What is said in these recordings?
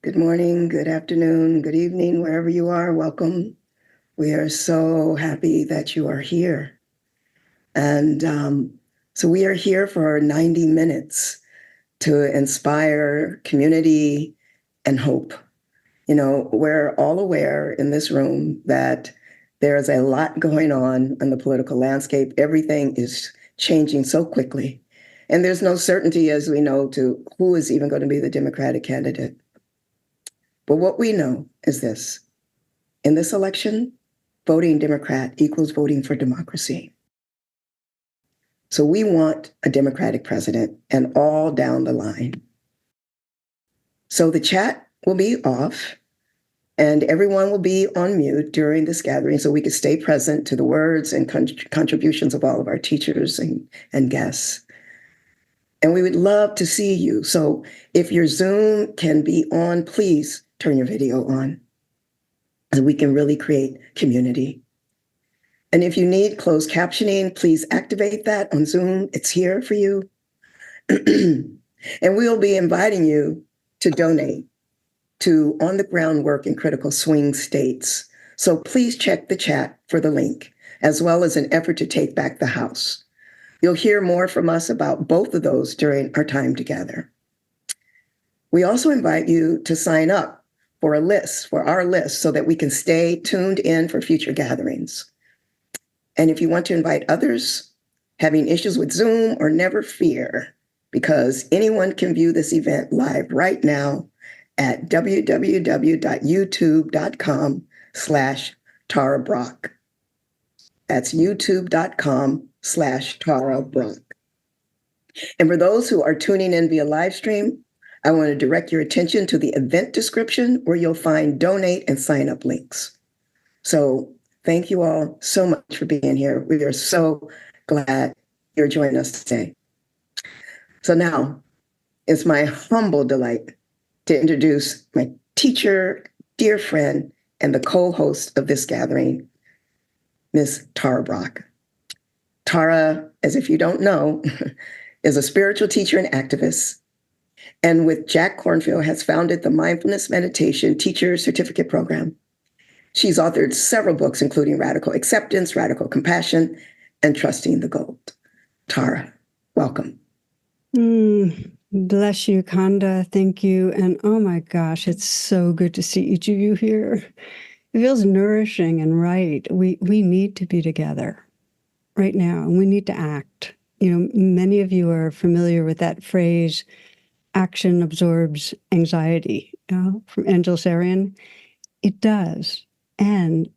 Good morning, good afternoon, good evening, wherever you are. Welcome. We are so happy that you are here. And so we are here for 90 minutes to inspire community and hope. You know, we're all aware in this room that there's a lot going on in the political landscape. Everything is changing so quickly. And there's no certainty, as we know, to who is even going to be the Democratic candidate. But what we know is this: in this election, voting Democrat equals voting for democracy. So we want a Democratic president and all down the line. So the chat will be off and everyone will be on mute during this gathering so we can stay present to the words and contributions of all of our teachers and guests. And we would love to see you. So if your Zoom can be on, please turn your video on so we can really create community. And if you need closed captioning, please activate that on Zoom. It's here for you. And we'll be inviting you to donate to on-the-ground work in critical swing states. So please check the chat for the link, as well as an effort to take back the House. You'll hear more from us about both of those during our time together. We also invite you to sign up for our list, so that we can stay tuned in for future gatherings. And if you want to invite others having issues with Zoom, or never fear, because anyone can view this event live right now at www.youtube.com/Tara Brach. That's youtube.com/Tara Brach. And for those who are tuning in via live stream, I want to direct your attention to the event description where you'll find donate and sign up links. So thank you all so much for being here. We are so glad you're joining us today. So now it's my humble delight to introduce my teacher, dear friend, and the co-host of this gathering, Ms. Tara Brach. Tara, as if you don't know, is a spiritual teacher and activist, and with Jack Kornfield has founded the Mindfulness Meditation Teacher Certificate Program. She's authored several books, including Radical Acceptance, Radical Compassion, and Trusting the Gold. Tara, welcome. Bless you, Konda. Thank you. And oh my gosh, it's so good to see each of you here. It feels nourishing and right. We need to be together right now, and we need to act. You know, many of you are familiar with that phrase, action absorbs anxiety, from Angel Sarian. It does. And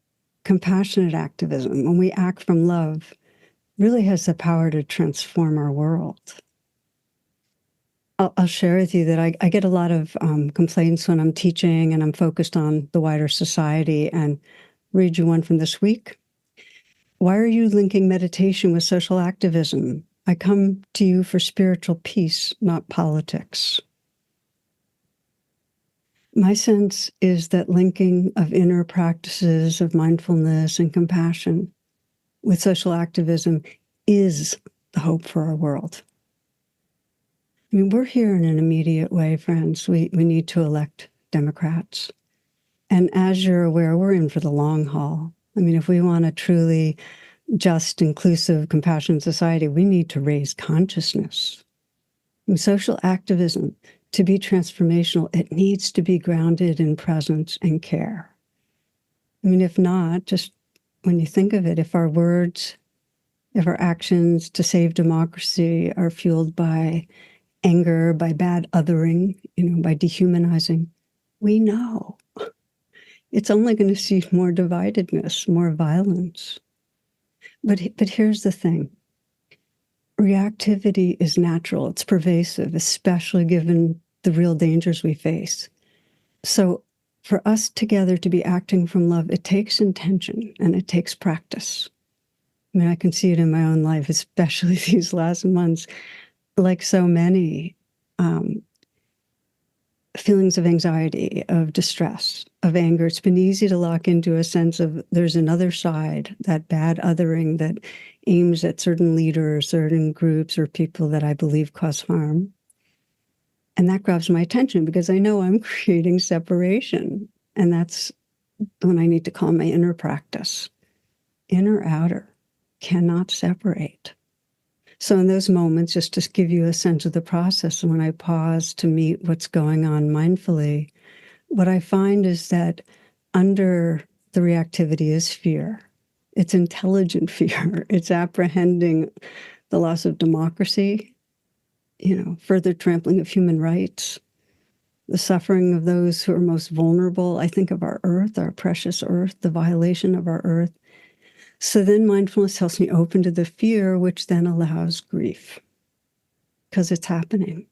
compassionate activism, when we act from love, really has the power to transform our world. I'll share with you that I get a lot of complaints when I'm teaching and I'm focused on the wider society, and read you one from this week. Why are you linking meditation with social activism? I come to you for spiritual peace, not politics. My sense is that linking of inner practices of mindfulness and compassion with social activism is the hope for our world. I mean, we're here in an immediate way, friends. We need to elect Democrats. And as you're aware, we're in for the long haul. I mean, if we want a truly just, inclusive, compassionate society, we need to raise consciousness. And social activism, to be transformational, it needs to be grounded in presence and care. I mean, if not, just when you think of it, if our words, if our actions to save democracy are fueled by anger, by bad othering, by dehumanizing, we know it's only going to see more dividedness, more violence. But here's the thing. Reactivity is natural. It's pervasive, especially given the real dangers we face. So for us together to be acting from love, it takes intention and it takes practice. I mean, I can see it in my own life, especially these last months. Like so many, feelings of anxiety, of distress, of anger. It's been easy to lock into a sense of there's another side, that bad othering that aims at certain leaders, certain groups, or people that I believe cause harm. And that grabs my attention because I know I'm creating separation. And that's when I need to call my inner practice. Inner, outer, cannot separate. So in those moments, just to give you a sense of the process, when I pause to meet what's going on mindfully, what I find is that under the reactivity is fear. It's intelligent fear. It's apprehending the loss of democracy, further trampling of human rights, the suffering of those who are most vulnerable. I think of our earth, our precious earth, the violation of our earth. So then mindfulness helps me open to the fear, which then allows grief, because it's happening.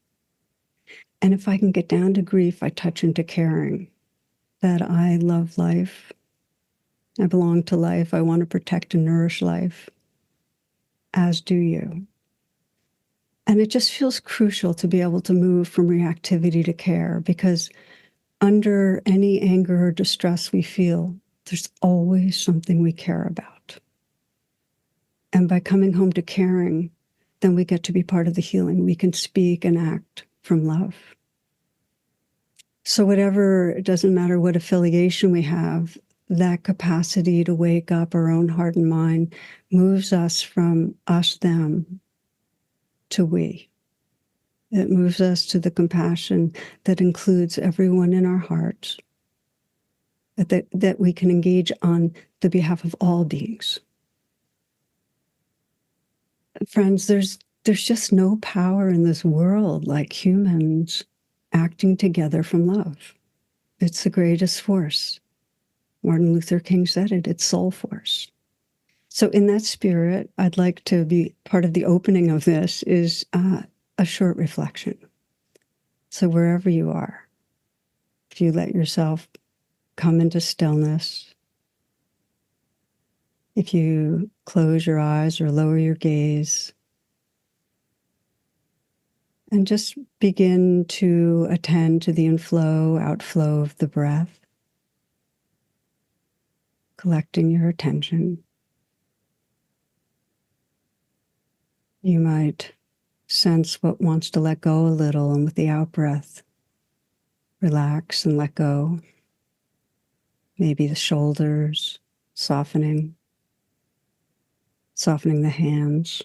And if I can get down to grief, I touch into caring, that I love life. I belong to life. I want to protect and nourish life, as do you. And it just feels crucial to be able to move from reactivity to care, because under any anger or distress we feel, there's always something we care about. And by coming home to caring, then we get to be part of the healing. We can speak and act from love. So whatever, it doesn't matter what affiliation we have, that capacity to wake up our own heart and mind moves us from us, them, to we. It moves us to the compassion that includes everyone in our hearts, that we can engage on the behalf of all beings. Friends, there's just no power in this world like humans acting together from love. It's the greatest force. Martin Luther King said it, it's soul force. So in that spirit, I'd like to be part of the opening of this is a short reflection. So wherever you are, if you let yourself come into stillness, if you close your eyes or lower your gaze, and just begin to attend to the inflow, outflow of the breath, collecting your attention. You might sense what wants to let go a little, and with the out-breath, relax and let go. Maybe the shoulders, softening the hands.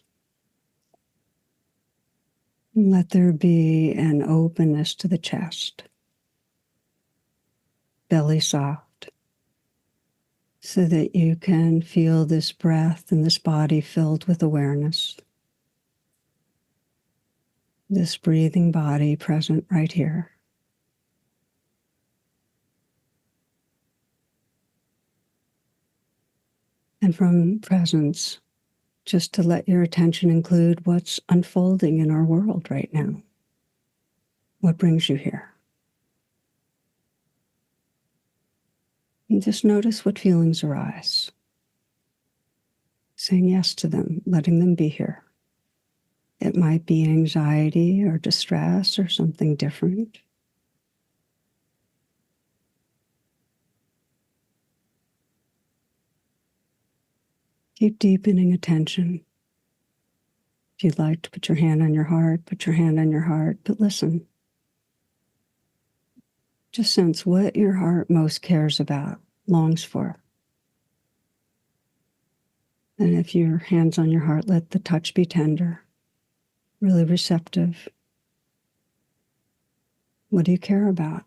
And let there be an openness to the chest, belly soft, so that you can feel this breath and this body filled with awareness. This breathing body present right here. And from presence, just to let your attention include what's unfolding in our world right now. What brings you here? And just notice what feelings arise. Saying yes to them, letting them be here. It might be anxiety or distress or something different. Keep deepening attention. If you'd like to put your hand on your heart, put your hand on your heart, but listen. Just sense what your heart most cares about, longs for. And if your hand's on your heart, let the touch be tender, really receptive. What do you care about?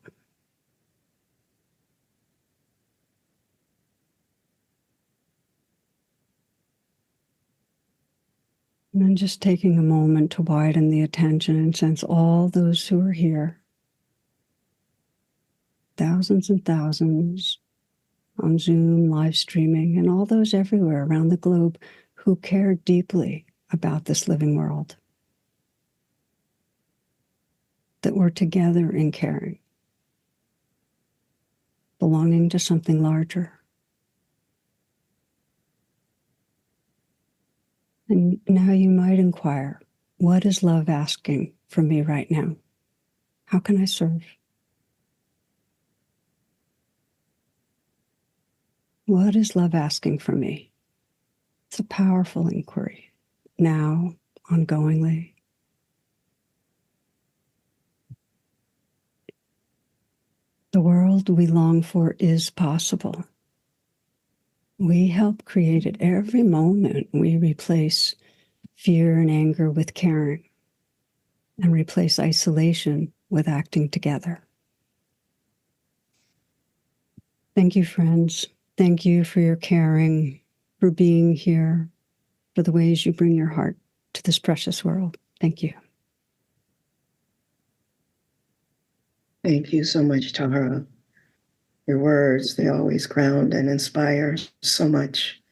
And then just taking a moment to widen the attention and sense all those who are here, thousands and thousands on Zoom, live streaming, and all those everywhere around the globe who care deeply about this living world. That we're together in caring, belonging to something larger. And now you might inquire, what is love asking from me right now? How can I serve? What is love asking from me? It's a powerful inquiry, now, ongoingly. The world we long for is possible. We help create it every moment. We replace fear and anger with caring and replace isolation with acting together. Thank you, friends. Thank you for your caring, for being here, for the ways you bring your heart to this precious world. Thank you. Thank you so much, Tara. Your words, they always ground and inspire so much.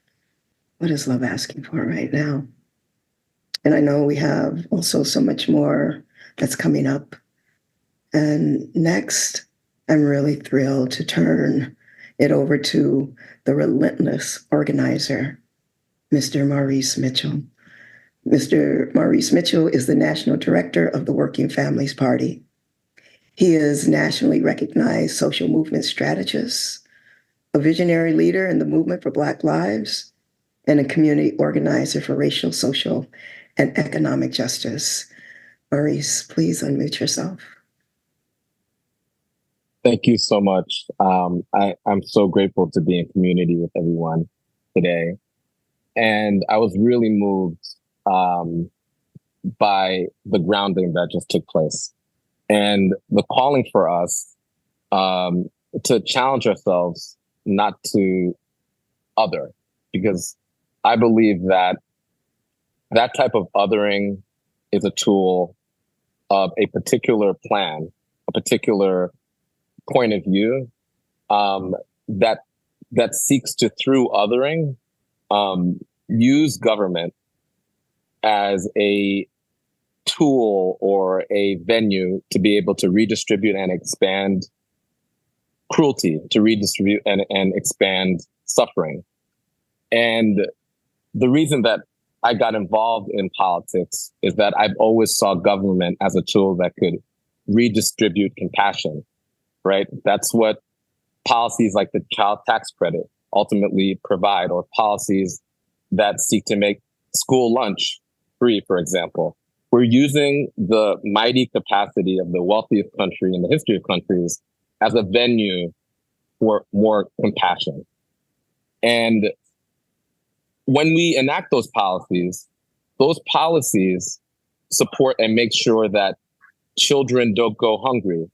What is love asking for right now? And I know we have also so much more that's coming up. And next, I'm really thrilled to turn it over to the relentless organizer, Mr. Maurice Mitchell. Mr. Maurice Mitchell is the National Director of the Working Families Party. He is nationally recognized social movement strategist, a visionary leader in the movement for Black lives, and a community organizer for racial, social, and economic justice. Maurice, please unmute yourself. Thank you so much. I'm so grateful to be in community with everyone today. And I was really moved by the grounding that just took place and the calling for us to challenge ourselves not to other, because I believe that that type of othering is a tool of a particular plan, a particular point of view that seeks to, through othering, use government as a tool or a venue to be able to redistribute and expand cruelty, to redistribute and expand suffering. And the reason that I got involved in politics is that I've always saw government as a tool that could redistribute compassion, right? That's what policies like the child tax credit ultimately provide, or policies that seek to make school lunch free, for example. We're using the mighty capacity of the wealthiest country in the history of countries as a venue for more compassion. And when we enact those policies support and make sure that children don't go hungry.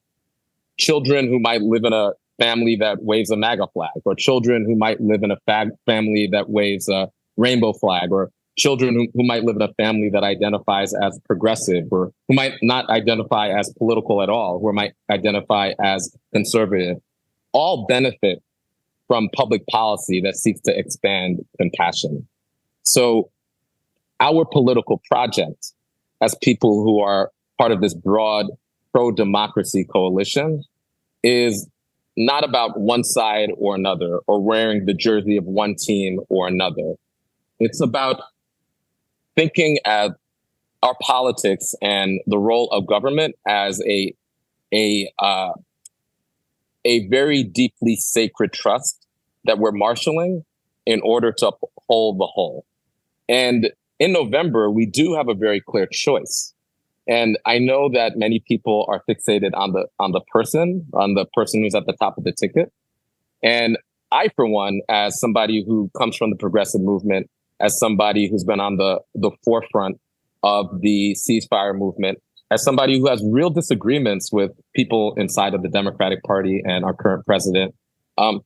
Children who might live in a family that waves a MAGA flag, or children who might live in a family that waves a rainbow flag, or children who might live in a family that identifies as progressive, or who might not identify as political at all, who might identify as conservative, all benefit from public policy that seeks to expand compassion. So our political project, as people who are part of this broad pro-democracy coalition, is not about one side or another, or wearing the jersey of one team or another. It's about thinking at our politics and the role of government as a very deeply sacred trust that we're marshaling in order to uphold the whole. And in November, we do have a very clear choice. And I know that many people are fixated on the person who's at the top of the ticket. And I, for one, as somebody who comes from the progressive movement, as somebody who's been on the forefront of the ceasefire movement, as somebody who has real disagreements with people inside of the Democratic Party and our current president,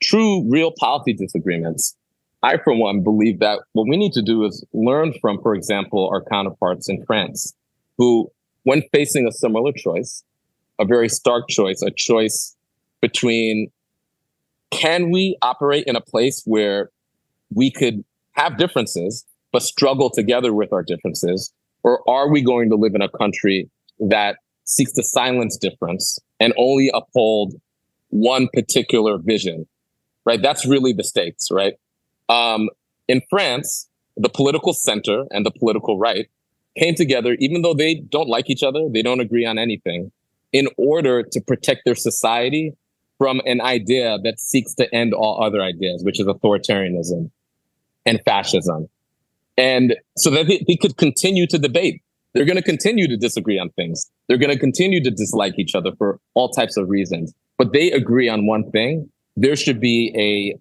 true, real policy disagreements, I, for one, believe that what we need to do is learn from, for example, our counterparts in France, who, when facing a similar choice, a very stark choice, a choice between, can we operate in a place where we could have differences, but struggle together with our differences? Or are we going to live in a country that seeks to silence difference and only uphold one particular vision, right? That's really the stakes, right? In France, the political center and the political right came together, even though they don't like each other, they don't agree on anything, in order to protect their society from an idea that seeks to end all other ideas, which is authoritarianism and fascism. And so that they could continue to debate. They're going to continue to disagree on things. They're going to continue to dislike each other for all types of reasons. but they agree on one thing. There should be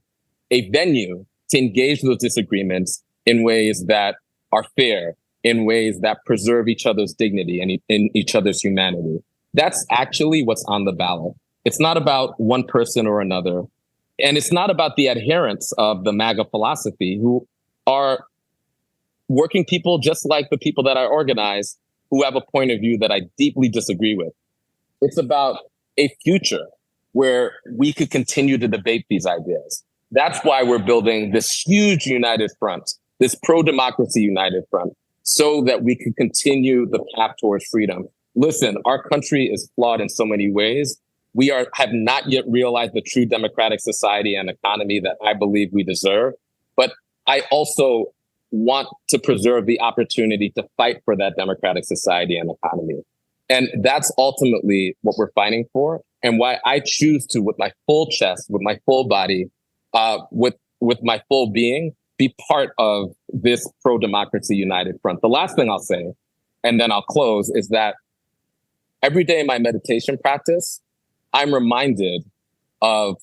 a venue to engage those disagreements in ways that are fair, in ways that preserve each other's dignity and in each other's humanity. That's actually what's on the ballot. It's not about one person or another. And it's not about the adherents of the MAGA philosophy, who are working people just like the people that I organize, who have a point of view that I deeply disagree with. It's about a future where we could continue to debate these ideas. That's why we're building this huge united front, this pro-democracy united front, so that we can continue the path towards freedom. Listen, our country is flawed in so many ways. We have not yet realized the true democratic society and economy that I believe we deserve. But I also want to preserve the opportunity to fight for that democratic society and economy. And that's ultimately what we're fighting for, and why I choose to, with my full chest, with my full body, with my full being, be part of this pro-democracy united front. The last thing I'll say, and then I'll close, is that every day in my meditation practice, I'm reminded of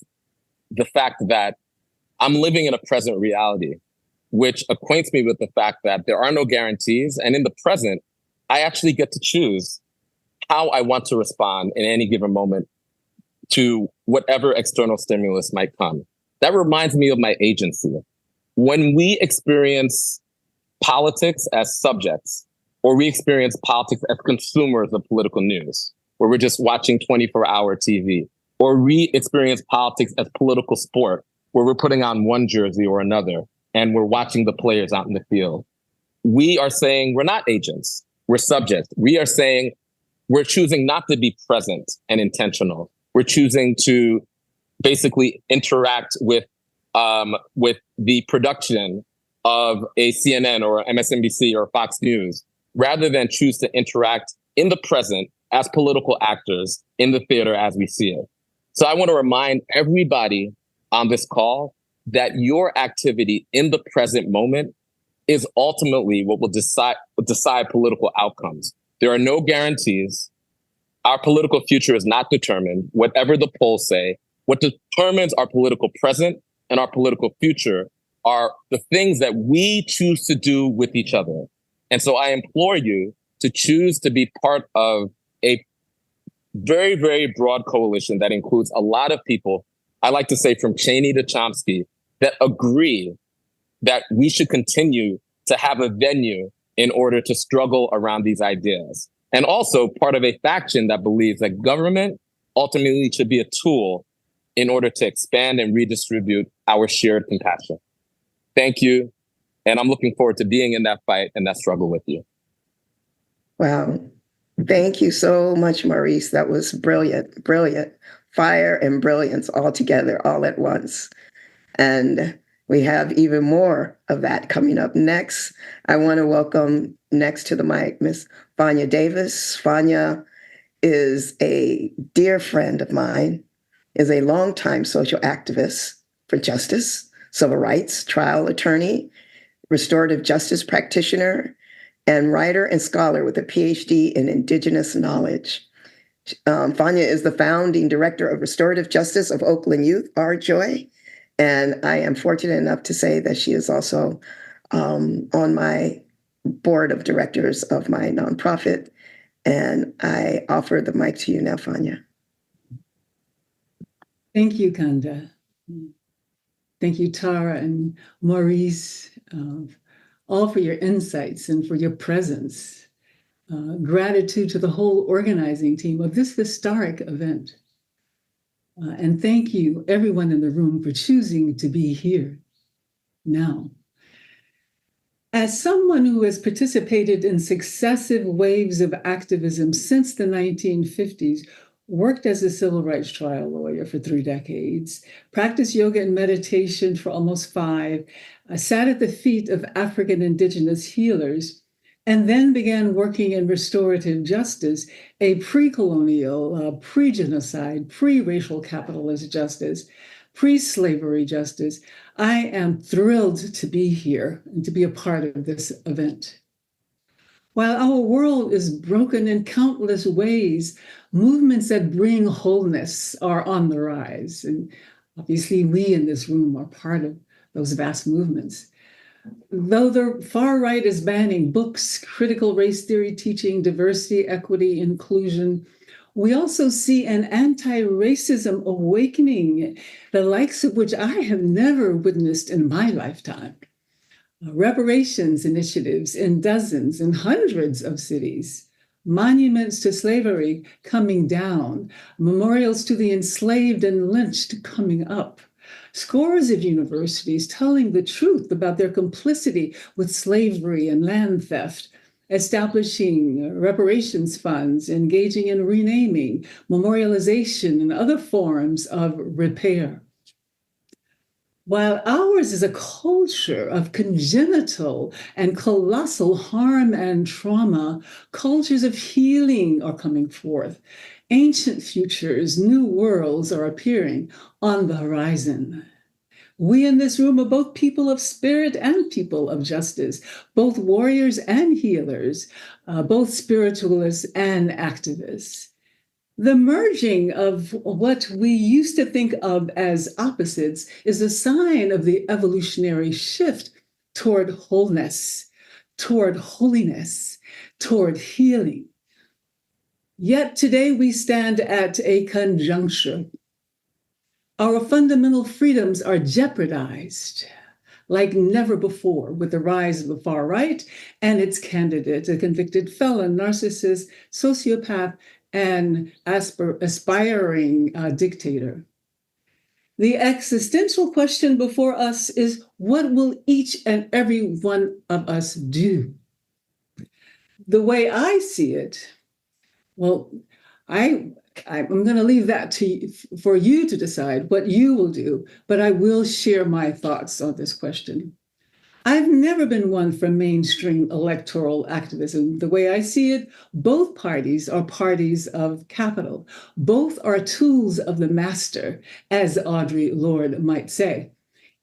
the fact that I'm living in a present reality, which acquaints me with the fact that there are no guarantees. And in the present, I actually get to choose how I want to respond in any given moment to whatever external stimulus might come. That reminds me of my agency. When we experience politics as subjects, or we experience politics as consumers of political news, where we're just watching 24-hour TV, or we experience politics as political sport, where we're putting on one jersey or another, and we're watching the players out in the field. We are saying we're not agents, we're subjects. We are saying we're choosing not to be present and intentional. We're choosing to basically interact with the production of a CNN or MSNBC or Fox News, rather than choose to interact in the present as political actors in the theater as we see it. So I want to remind everybody on this call that your activity in the present moment is ultimately what will decide political outcomes. There are no guarantees. Our political future is not determined, whatever the polls say. What determines our political present and our political future are the things that we choose to do with each other. And so I implore you to choose to be part of a very, very broad coalition that includes a lot of people, I like to say from Cheney to Chomsky, that agree that we should continue to have a venue in order to struggle around these ideas. And also part of a faction that believes that government ultimately should be a tool in order to expand and redistribute our shared compassion. Thank you. And I'm looking forward to being in that fight and that struggle with you. Wow. Thank you so much, Maurice. That was brilliant, brilliant. Fire and brilliance all together, all at once. And we have even more of that coming up next. I want to welcome next to the mic, Miss Fania Davis. Fania is a dear friend of mine, is a longtime social activist for justice, civil rights, trial attorney, restorative justice practitioner, and writer and scholar with a PhD in Indigenous knowledge. Fania is the founding director of Restorative Justice of Oakland Youth, our joy. And I am fortunate enough to say that she is also on my board of directors of my nonprofit. And I offer the mic to you now, Fania. Thank you, Konda. Thank you, Tara and Maurice, all for your insights and for your presence. Gratitude to the whole organizing team of this historic event. And thank you, everyone in the room, for choosing to be here now. As someone who has participated in successive waves of activism since the 1950s, worked as a civil rights trial lawyer for 3 decades, practiced yoga and meditation for almost 5, sat at the feet of African Indigenous healers, and then began working in restorative justice, a pre-colonial, pre-genocide, pre-racial capitalist justice, pre-slavery justice. I am thrilled to be here and to be a part of this event. While our world is broken in countless ways, movements that bring wholeness are on the rise. And obviously, we in this room are part of those vast movements. Though the far right is banning books, critical race theory teaching, diversity, equity, inclusion, we also see an anti-racism awakening, the likes of which I have never witnessed in my lifetime. Reparations initiatives in dozens and hundreds of cities, monuments to slavery coming down, memorials to the enslaved and lynched coming up, scores of universities telling the truth about their complicity with slavery and land theft, establishing reparations funds, engaging in renaming, memorialization, and other forms of repair. While ours is a culture of congenital and colossal harm and trauma, cultures of healing are coming forth. Ancient futures, new worlds are appearing on the horizon. We in this room are both people of spirit and people of justice, both warriors and healers, both spiritualists and activists. The merging of what we used to think of as opposites is a sign of the evolutionary shift toward wholeness, toward holiness, toward healing. Yet today we stand at a conjuncture. Our fundamental freedoms are jeopardized like never before with the rise of the far right and its candidate, a convicted felon, narcissist, sociopath, and aspiring dictator. The existential question before us is, what will each and every one of us do? The way I see it, well, I'm going to leave that for you to decide what you will do, but I will share my thoughts on this question. I've never been one for mainstream electoral activism. The way I see it, both parties are parties of capital. Both are tools of the master, as Audre Lorde might say.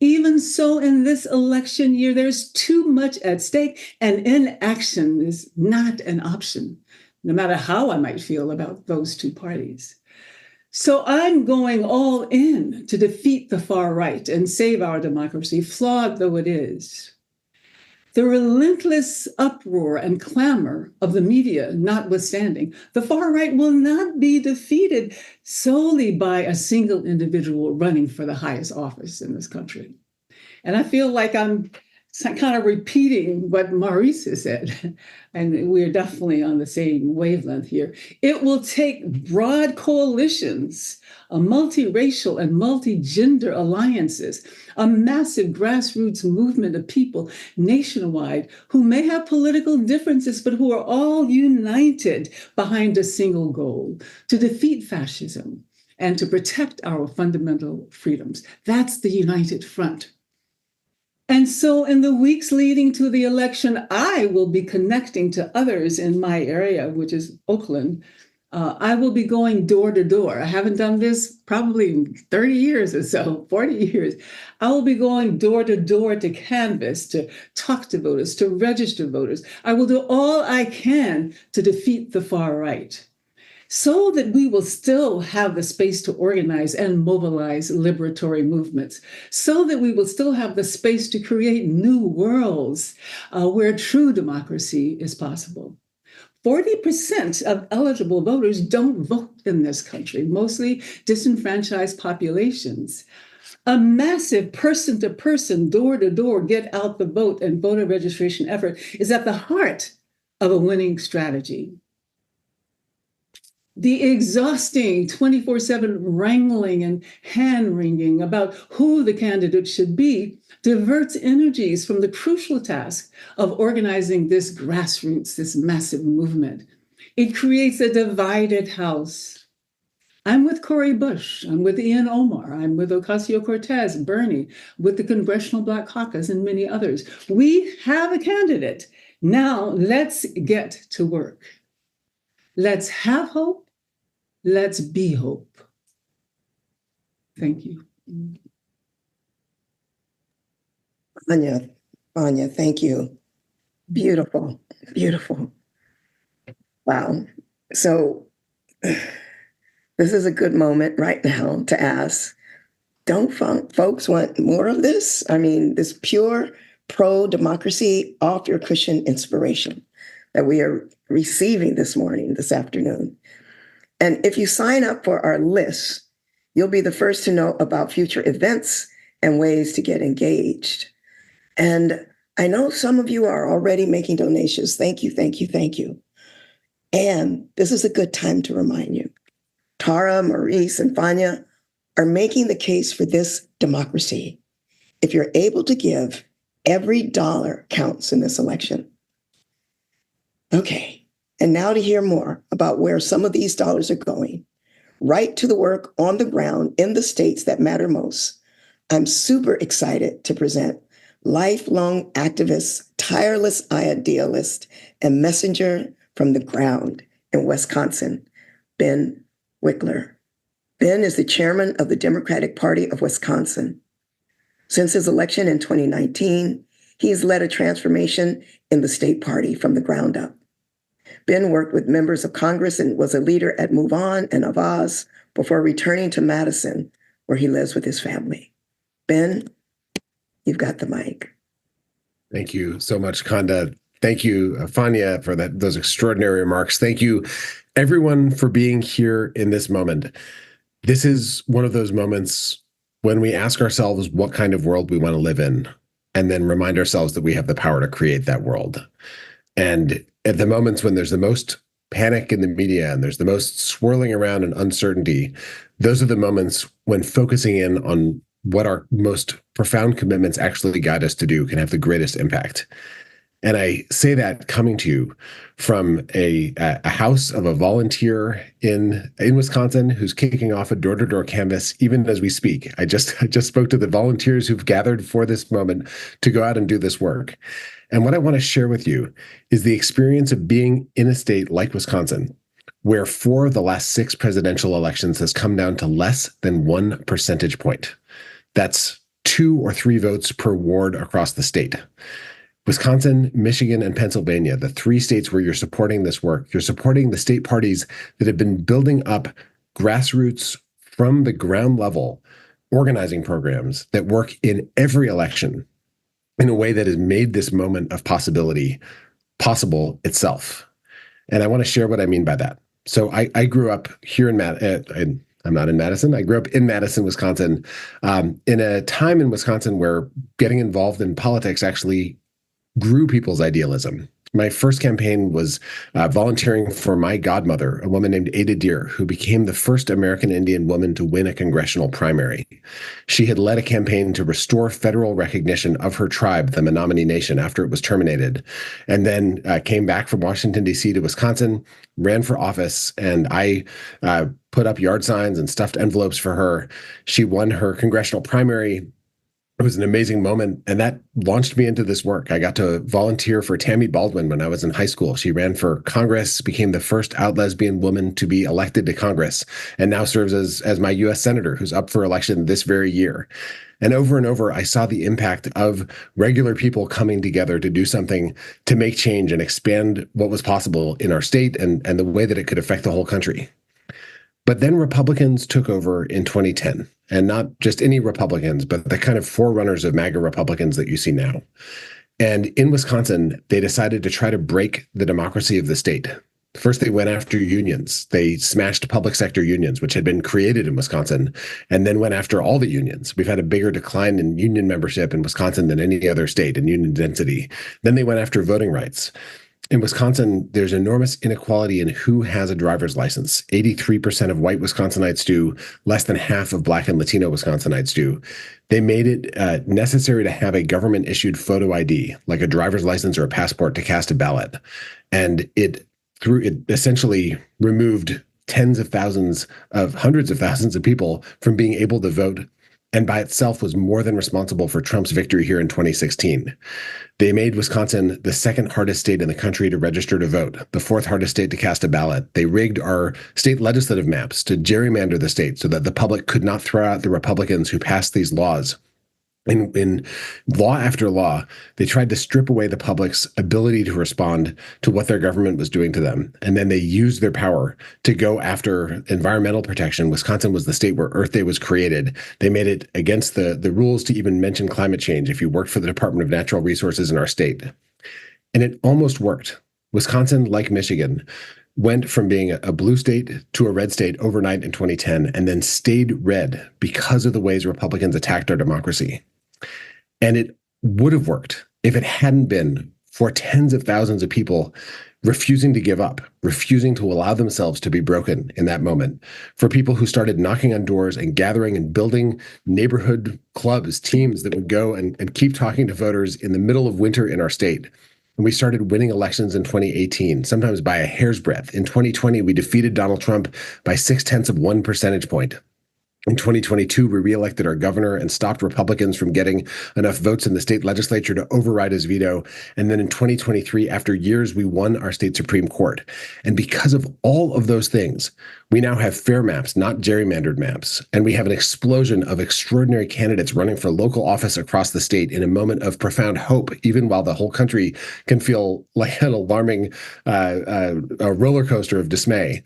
Even so, in this election year, there's too much at stake, and inaction is not an option, no matter how I might feel about those two parties. So I'm going all in to defeat the far right and save our democracy, flawed though it is. The relentless uproar and clamor of the media notwithstanding, the far right will not be defeated solely by a single individual running for the highest office in this country. And I feel like I'm kind of repeating what Maurice has said, and we're definitely on the same wavelength here. It will take broad coalitions, a multiracial and multi-gender alliances, a massive grassroots movement of people nationwide who may have political differences, but who are all united behind a single goal: to defeat fascism and to protect our fundamental freedoms. That's the united front. And so in the weeks leading to the election, I will be connecting to others in my area, which is Oakland. I will be going door to door. I haven't done this probably in 30 years or so, 40 years. I will be going door to door to canvass, to talk to voters, to register voters. I will do all I can to defeat the far right, so that we will still have the space to organize and mobilize liberatory movements, so that we will still have the space to create new worlds where true democracy is possible. 40% of eligible voters don't vote in this country, mostly disenfranchised populations. A massive person-to-person, door-to-door, get out the vote and voter registration effort is at the heart of a winning strategy. The exhausting 24/7 wrangling and hand-wringing about who the candidate should be diverts energies from the crucial task of organizing this grassroots, this massive movement. It creates a divided house. I'm with Cori Bush, I'm with Ian Omar, I'm with Ocasio-Cortez, Bernie, with the Congressional Black Caucus, and many others. We have a candidate. Now let's get to work. Let's have hope. Let's be hope. Thank you. Fania, thank you. Beautiful, beautiful. Wow. So this is a good moment right now to ask, don't folks want more of this? I mean, this pure pro-democracy off your cushion inspiration that we are receiving this afternoon. And if you sign up for our list, you'll be the first to know about future events and ways to get engaged. And I know some of you are already making donations. Thank you, thank you, thank you. And this is a good time to remind you, Tara, Maurice, and Fania are making the case for this democracy. If you're able to give, every dollar counts in this election. Okay, and now to hear more about where some of these dollars are going, right to the work on the ground in the states that matter most, I'm super excited to present lifelong activist, tireless idealist, and messenger from the ground in Wisconsin, Ben Wikler. Ben is the chairman of the Democratic Party of Wisconsin. Since his election in 2019, he's led a transformation in the state party from the ground up. Ben worked with members of Congress and was a leader at Move On and Avaz before returning to Madison, where he lives with his family. Ben, you've got the mic. Thank you so much, Konda. Thank you, Fania, for those extraordinary remarks. Thank you, everyone, for being here in this moment. This is one of those moments when we ask ourselves what kind of world we want to live in, and then remind ourselves that we have the power to create that world. And at the moments when there's the most panic in the media and there's the most swirling around and uncertainty, those are the moments when focusing in on what our most profound commitments actually guide us to do can have the greatest impact. And I say that coming to you from a house of a volunteer in Wisconsin who's kicking off a door-to-door canvass even as we speak. I just spoke to the volunteers who've gathered for this moment to go out and do this work. And what I want to share with you is the experience of being in a state like Wisconsin, where 4 of the last 6 presidential elections has come down to less than 1 percentage point. That's 2 or 3 votes per ward across the state. Wisconsin, Michigan, and Pennsylvania, the 3 states where you're supporting this work, you're supporting the state parties that have been building up grassroots from the ground level organizing programs that work in every election in a way that has made this moment of possibility possible itself. And I want to share what I mean by that. So I grew up here in I'm not in Madison. I grew up in Madison, Wisconsin, in a time in Wisconsin where getting involved in politics actually grew people's idealism. My first campaign was volunteering for my godmother, a woman named Ada Deer, who became the first American Indian woman to win a congressional primary. She had led a campaign to restore federal recognition of her tribe, the Menominee Nation, after it was terminated, and then came back from Washington, D.C. to Wisconsin, ran for office, and I put up yard signs and stuffed envelopes for her. She won her congressional primary. It was an amazing moment, and that launched me into this work. I got to volunteer for Tammy Baldwin when I was in high school. She ran for Congress, became the first out lesbian woman to be elected to Congress, and now serves as my U.S. Senator, who's up for election this very year. And over, I saw the impact of regular people coming together to do something to make change and expand what was possible in our state and the way that it could affect the whole country. But then Republicans took over in 2010, and not just any Republicans, but the kind of forerunners of MAGA Republicans that you see now. And in Wisconsin, they decided to try to break the democracy of the state. First, they went after unions. They smashed public sector unions, which had been created in Wisconsin, and then went after all the unions. We've had a bigger decline in union membership in Wisconsin than any other state in union density. Then they went after voting rights. In Wisconsin, there's enormous inequality in who has a driver's license. 83% of white Wisconsinites do, less than half of Black and Latino Wisconsinites do. They made it necessary to have a government-issued photo ID, like a driver's license or a passport, to cast a ballot. And it essentially removed hundreds of thousands of people from being able to vote, and by itself was more than responsible for Trump's victory here in 2016. They made Wisconsin the 2nd hardest state in the country to register to vote, the 4th hardest state to cast a ballot. They rigged our state legislative maps to gerrymander the state so that the public could not throw out the Republicans who passed these laws. In law after law, they tried to strip away the public's ability to respond to what their government was doing to them. And then they used their power to go after environmental protection. Wisconsin was the state where Earth Day was created. They made it against the rules to even mention climate change if you worked for the Department of Natural Resources in our state. And it almost worked. Wisconsin, like Michigan, went from being a blue state to a red state overnight in 2010, and then stayed red because of the ways Republicans attacked our democracy. And it would have worked if it hadn't been for tens of thousands of people refusing to give up, refusing to allow themselves to be broken in that moment, for people who started knocking on doors and gathering and building neighborhood clubs, teams that would go and keep talking to voters in the middle of winter in our state. And we started winning elections in 2018, sometimes by a hair's breadth. In 2020, we defeated Donald Trump by 0.6 percentage point. In 2022, we reelected our governor and stopped Republicans from getting enough votes in the state legislature to override his veto. And then in 2023, after years, we won our state Supreme Court. And because of all of those things, we now have fair maps, not gerrymandered maps. And we have an explosion of extraordinary candidates running for local office across the state in a moment of profound hope, even while the whole country can feel like an alarming roller coaster of dismay.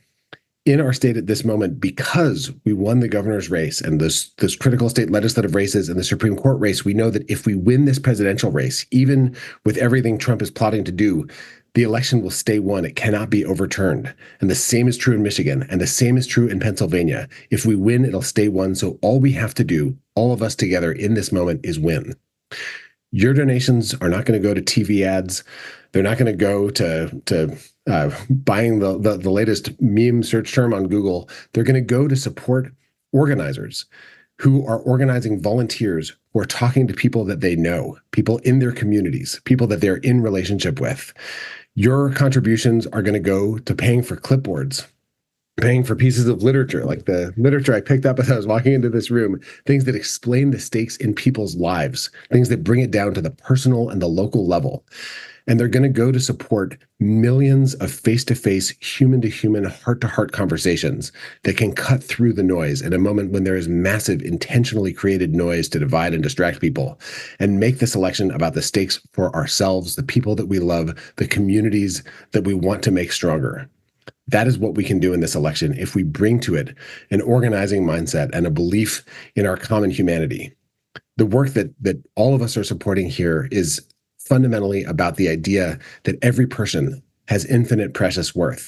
In our state at this moment, because we won the governor's race and those critical state legislative races and the Supreme Court race, we know that if we win this presidential race, even with everything Trump is plotting to do, the election will stay won. It cannot be overturned. And the same is true in Michigan, and the same is true in Pennsylvania. If we win, it'll stay won. So all we have to do, all of us together in this moment, is win. Your donations are not going to go to TV ads. They're not going to go to buying the latest meme search term on Google. They're going to go to support organizers who are organizing volunteers who are talking to people that they know, people in their communities, people that they're in relationship with. Your contributions are going to go to paying for clipboards, paying for pieces of literature, like the literature I picked up as I was walking into this room, things that explain the stakes in people's lives, things that bring it down to the personal and the local level. And they're going to go to support millions of face-to-face, human-to-human, heart-to-heart conversations that can cut through the noise in a moment when there is massive, intentionally created noise to divide and distract people, and make this election about the stakes for ourselves, the people that we love, the communities that we want to make stronger. That is what we can do in this election if we bring to it an organizing mindset and a belief in our common humanity. The work that all of us are supporting here is fundamentally about the idea that every person has infinite precious worth,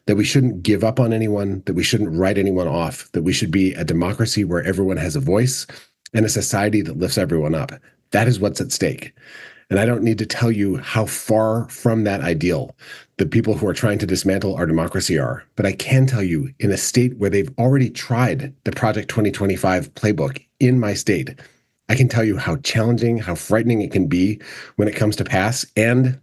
that we shouldn't give up on anyone, that we shouldn't write anyone off, that we should be a democracy where everyone has a voice and a society that lifts everyone up. That is what's at stake. And I don't need to tell you how far from that ideal the people who are trying to dismantle our democracy are. But I can tell you, in a state where they've already tried the Project 2025 playbook in my state, I can tell you how challenging, how frightening it can be when it comes to pass, and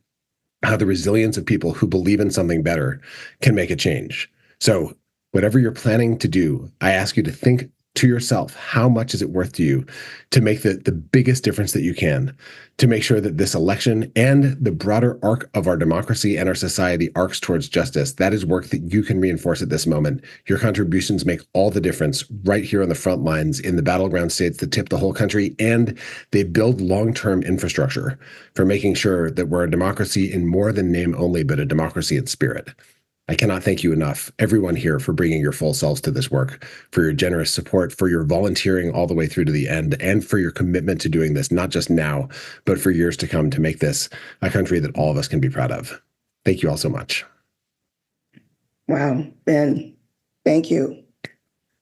how the resilience of people who believe in something better can make a change. So whatever you're planning to do, I ask you to think to yourself, how much is it worth to you to make the biggest difference that you can, to make sure that this election and the broader arc of our democracy and our society arcs towards justice? That is work that you can reinforce at this moment. Your contributions make all the difference right here on the front lines in the battleground states that tip the whole country, and they build long-term infrastructure for making sure that we're a democracy in more than name only, but a democracy in spirit. I cannot thank you enough, everyone here, for bringing your full selves to this work, for your generous support, for your volunteering all the way through to the end, and for your commitment to doing this, not just now, but for years to come, to make this a country that all of us can be proud of. Thank you all so much. Wow, Ben, thank you.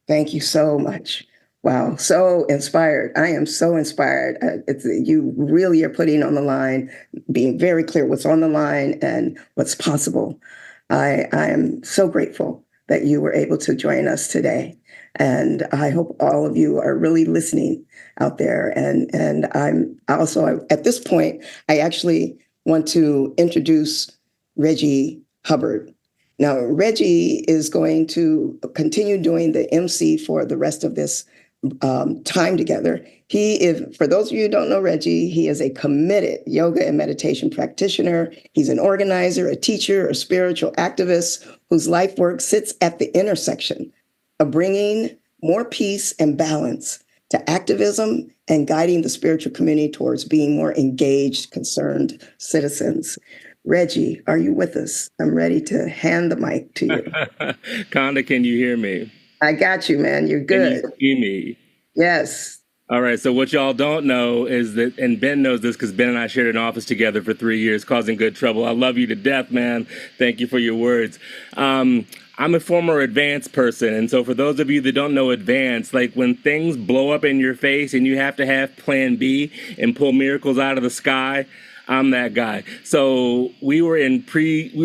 Thank you so much. Wow, so inspired. I am so inspired. You really are putting on the line, being very clear what's on the line and what's possible. I am so grateful that you were able to join us today. And I hope all of you are really listening out there. And I'm also, at this point, I actually want to introduce Reggie Hubbard. Now, Reggie is going to continue doing the MC for the rest of this time together. He is, for those of you who don't know Reggie, he is a committed yoga and meditation practitioner. He's an organizer, a teacher, a spiritual activist whose life work sits at the intersection of bringing more peace and balance to activism and guiding the spiritual community towards being more engaged, concerned citizens. Reggie, are you with us? I'm ready to hand the mic to you. Konda, can you hear me? I got you, man. You're good. Can you see me? Yes. All right. So what y'all don't know is that, and Ben knows this because Ben and I shared an office together for 3 years, causing good trouble. I love you to death, man. Thank you for your words. I'm a former advanced person. And so for those of you that don't know advanced, like when things blow up in your face and you have to have plan B and pull miracles out of the sky, I'm that guy. So we were in pre-check,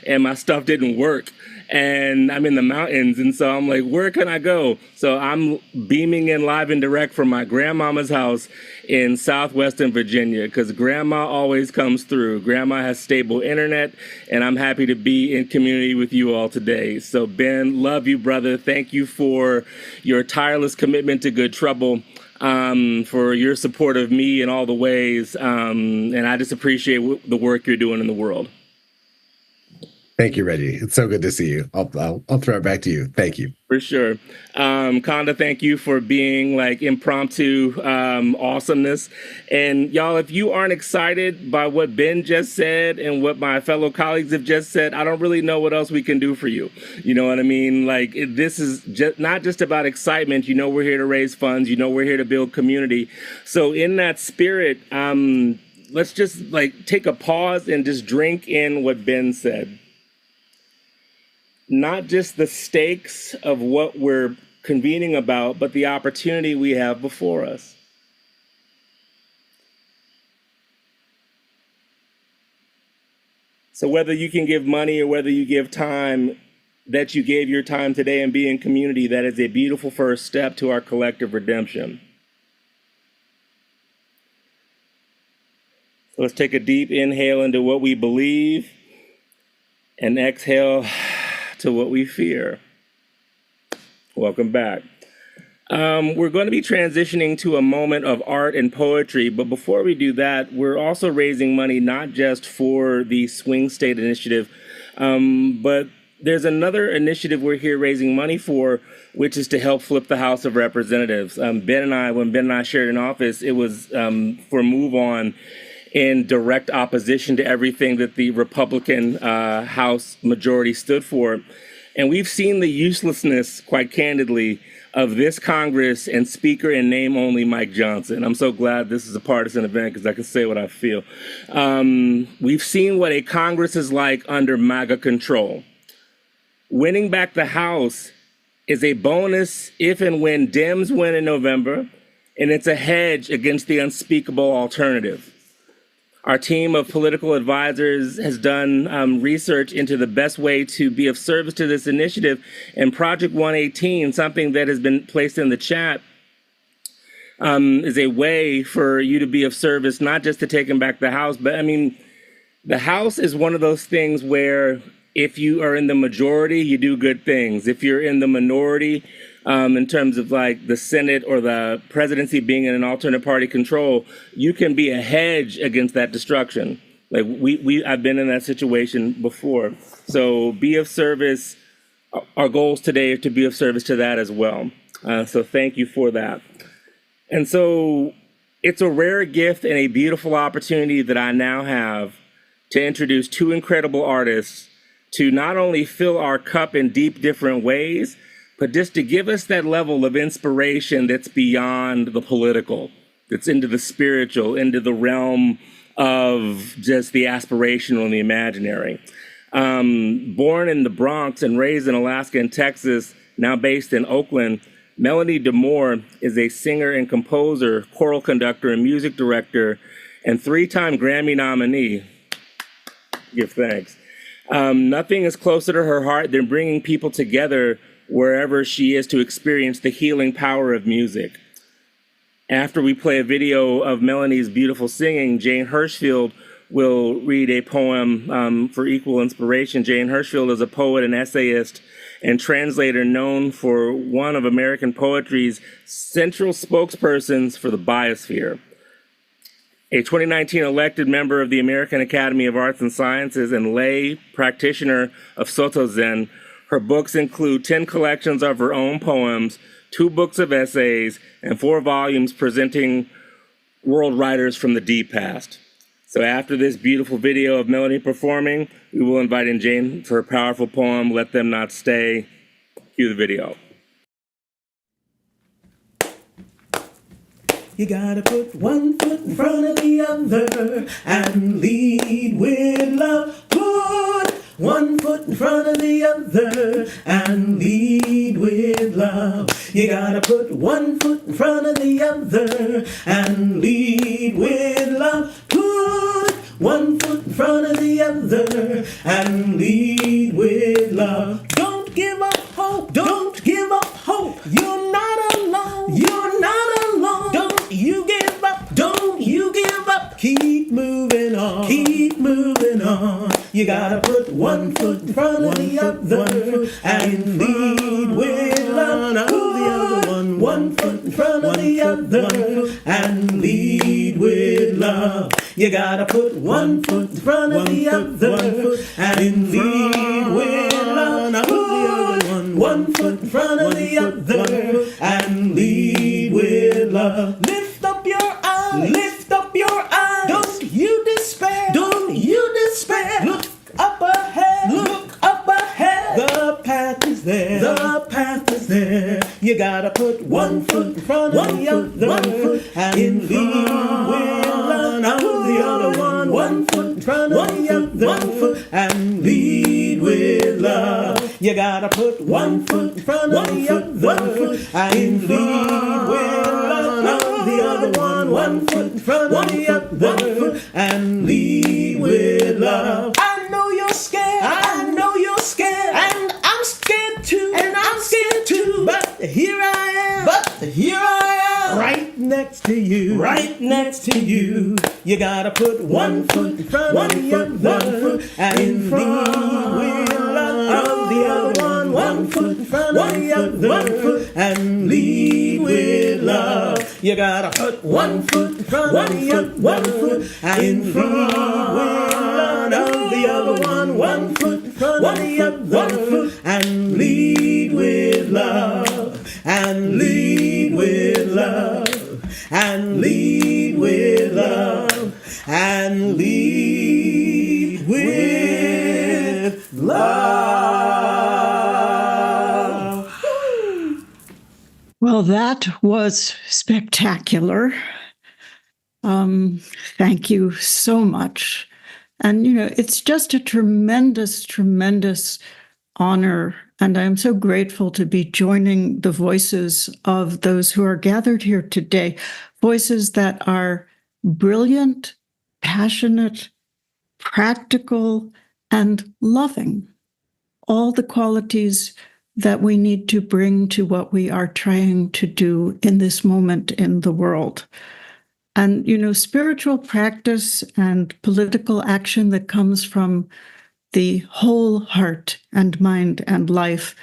and my stuff didn't work. And I'm in the mountains, and so I'm like, where can I go? So I'm beaming in live and direct from my grandmama's house in southwestern Virginia, because grandma always comes through. Grandma has stable internet, and I'm happy to be in community with you all today. So Ben, love you, brother. Thank you for your tireless commitment to good trouble. For your support of me in all the ways. And I just appreciate the work you're doing in the world. Thank you, Reggie. It's so good to see you. I'll throw it back to you. Thank you. For sure. Konda, thank you for being like impromptu awesomeness. And y'all, if you aren't excited by what Ben just said and what my fellow colleagues have just said, I don't really know what else we can do for you. You know what I mean? Like, this is just not just about excitement. You know, we're here to raise funds. You know, we're here to build community. So in that spirit, let's just like take a pause and just drink in what Ben said. Not just the stakes of what we're convening about, but the opportunity we have before us. So whether you can give money or whether you give time, that you gave your time today and be in community, that is a beautiful first step to our collective redemption. So let's take a deep inhale into what we believe and exhale to what we fear. Welcome back. We're going to be transitioning to a moment of art and poetry, but before we do that, we're also raising money not just for the Swing State Initiative, but there's another initiative we're here raising money for, which is to help flip the House of Representatives. When Ben and I shared an office, it was for Move On, in direct opposition to everything that the Republican House majority stood for. And we've seen the uselessness, quite candidly, of this Congress and Speaker in name only Mike Johnson. I'm so glad this is a partisan event because I can say what I feel. We've seen what a Congress is like under MAGA control. Winning back the House is a bonus if and when Dems win in November, and it's a hedge against the unspeakable alternative. Our team of political advisors has done research into the best way to be of service to this initiative. And Project 118, something that has been placed in the chat, is a way for you to be of service, not just to taking back the House, but I mean, the House is one of those things where if you are in the majority, you do good things. If you're in the minority, in terms of like the Senate or the presidency being in an alternate party control, you can be a hedge against that destruction. Like I've been in that situation before. So be of service. Our goals today are to be of service to that as well. So thank you for that. And so it's a rare gift and a beautiful opportunity that I now have to introduce two incredible artists to not only fill our cup in deep, different ways, but just to give us that level of inspiration that's beyond the political, that's into the spiritual, into the realm of just the aspirational and the imaginary. Born in the Bronx and raised in Alaska and Texas, now based in Oakland, Melanie DeMore is a singer and composer, choral conductor, and music director, and 3-time Grammy nominee. Give thanks. Nothing is closer to her heart than bringing people together wherever she is to experience the healing power of music. After we play a video of Melanie's beautiful singing, Jane Hirshfield will read a poem for equal inspiration. Jane Hirshfield is a poet and essayist and translator known for one of American poetry's central spokespersons for the biosphere. A 2019 elected member of the American Academy of Arts and Sciences and lay practitioner of Soto Zen, Her books include 10 collections of her own poems, 2 books of essays, and 4 volumes presenting world writers from the deep past. So after this beautiful video of Melanie performing, we will invite in Jane for her powerful poem, Let Them Not Stay. Cue the video. You gotta put one foot in front of the other and lead with love. Put one foot in front of the other and lead with love. You gotta put one foot in front of the other and lead with love. Put one foot in front of the other and lead with love. Don't give up hope. Don't give up hope. You're not alone. You're not alone. Don't you give up. Don't you give up. Keep moving on. Keep moving on. You gotta put one foot in front of the other and lead with love. The other one. One foot in front of the other and lead with love. You gotta put one foot in front of the other and lead with love. One foot in front of the other and lead with love. Lift up your eyes. Lift up your eyes. Don't you despair. Don't you despair. Look up ahead. Look up ahead. The path is there. The path is there. You gotta put one foot in front of the other and lead with love. The other one. One foot in front of the other and lead with love. You gotta put one foot in front of the other and lead with love. The other one. One foot in front of the other and lead with love. I know you're scared. I know you're scared. And I'm scared too. And I'm scared too. But here I am. But here I am. Right next to you. Right next to you. You gotta put one foot in front of the other and lead with love. The other one. One foot in front of the other and lead with love. You gotta put one foot in front of the other and lead with love. The other one. One foot in front of the other and lead with love. And lead with love. And lead with love. And lead with love. Well, that was spectacular. Thank you so much. And, it's just a tremendous, tremendous honor. And I'm so grateful to be joining the voices of those who are gathered here today, voices that are brilliant, passionate, practical, and loving. All the qualities that we need to bring to what we are trying to do in this moment in the world. And, spiritual practice and political action that comes from the whole heart and mind and life,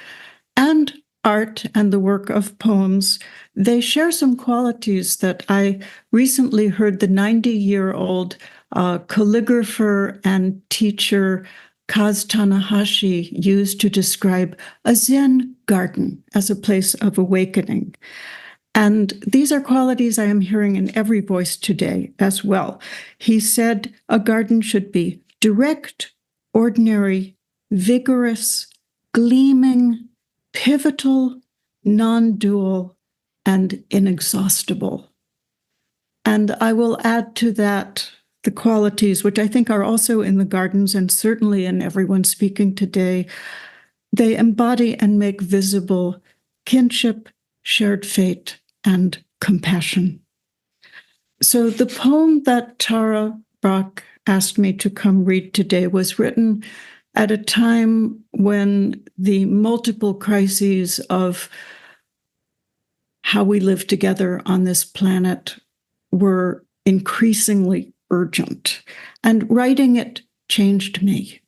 and art and the work of poems, they share some qualities that I recently heard the 90-year-old calligrapher and teacher Kaz Tanahashi used to describe a Zen garden as a place of awakening. And these are qualities I am hearing in every voice today as well. He said a garden should be direct, ordinary, vigorous, gleaming, pivotal, non-dual, and inexhaustible. And I will add to that the qualities, which I think are also in the gardens and certainly in everyone speaking today. They embody and make visible kinship, shared fate, and compassion. So the poem that Tara Brach asked me to come read today was written at a time when the multiple crises of how we live together on this planet were increasingly urgent. And writing it changed me.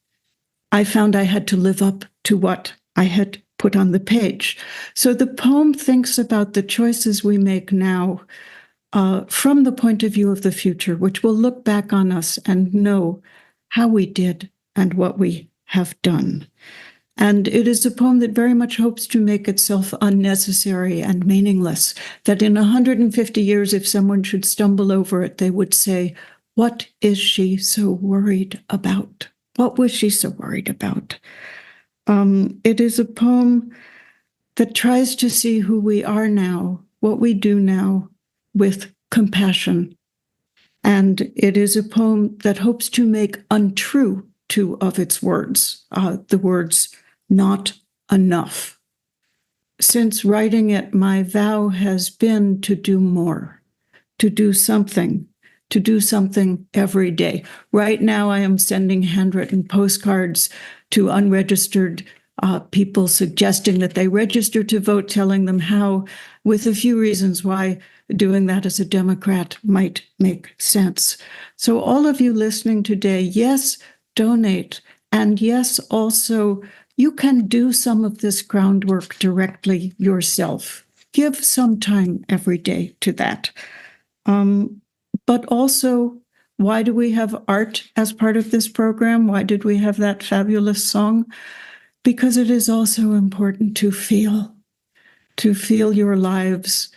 I found I had to live up to what I had put on the page. So the poem thinks about the choices we make now from the point of view of the future, which will look back on us and know how we did and what we have done. And it is a poem that very much hopes to make itself unnecessary and meaningless, that in 150 years, if someone should stumble over it, they would say, what is she so worried about? What was she so worried about? It is a poem that tries to see who we are now, what we do now, with compassion. And it is a poem that hopes to make untrue two of its words, the words, not enough. Since writing it, my vow has been to do more, to do something every day. Right now, I am sending handwritten postcards to unregistered people, suggesting that they register to vote, telling them how, with a few reasons why doing that as a Democrat might make sense. So all of you listening today, yes, donate. And yes, also, you can do some of this groundwork directly yourself. Give some time every day to that. But also, why do we have art as part of this program? Why did we have that fabulous song? Because it is also important to feel your lives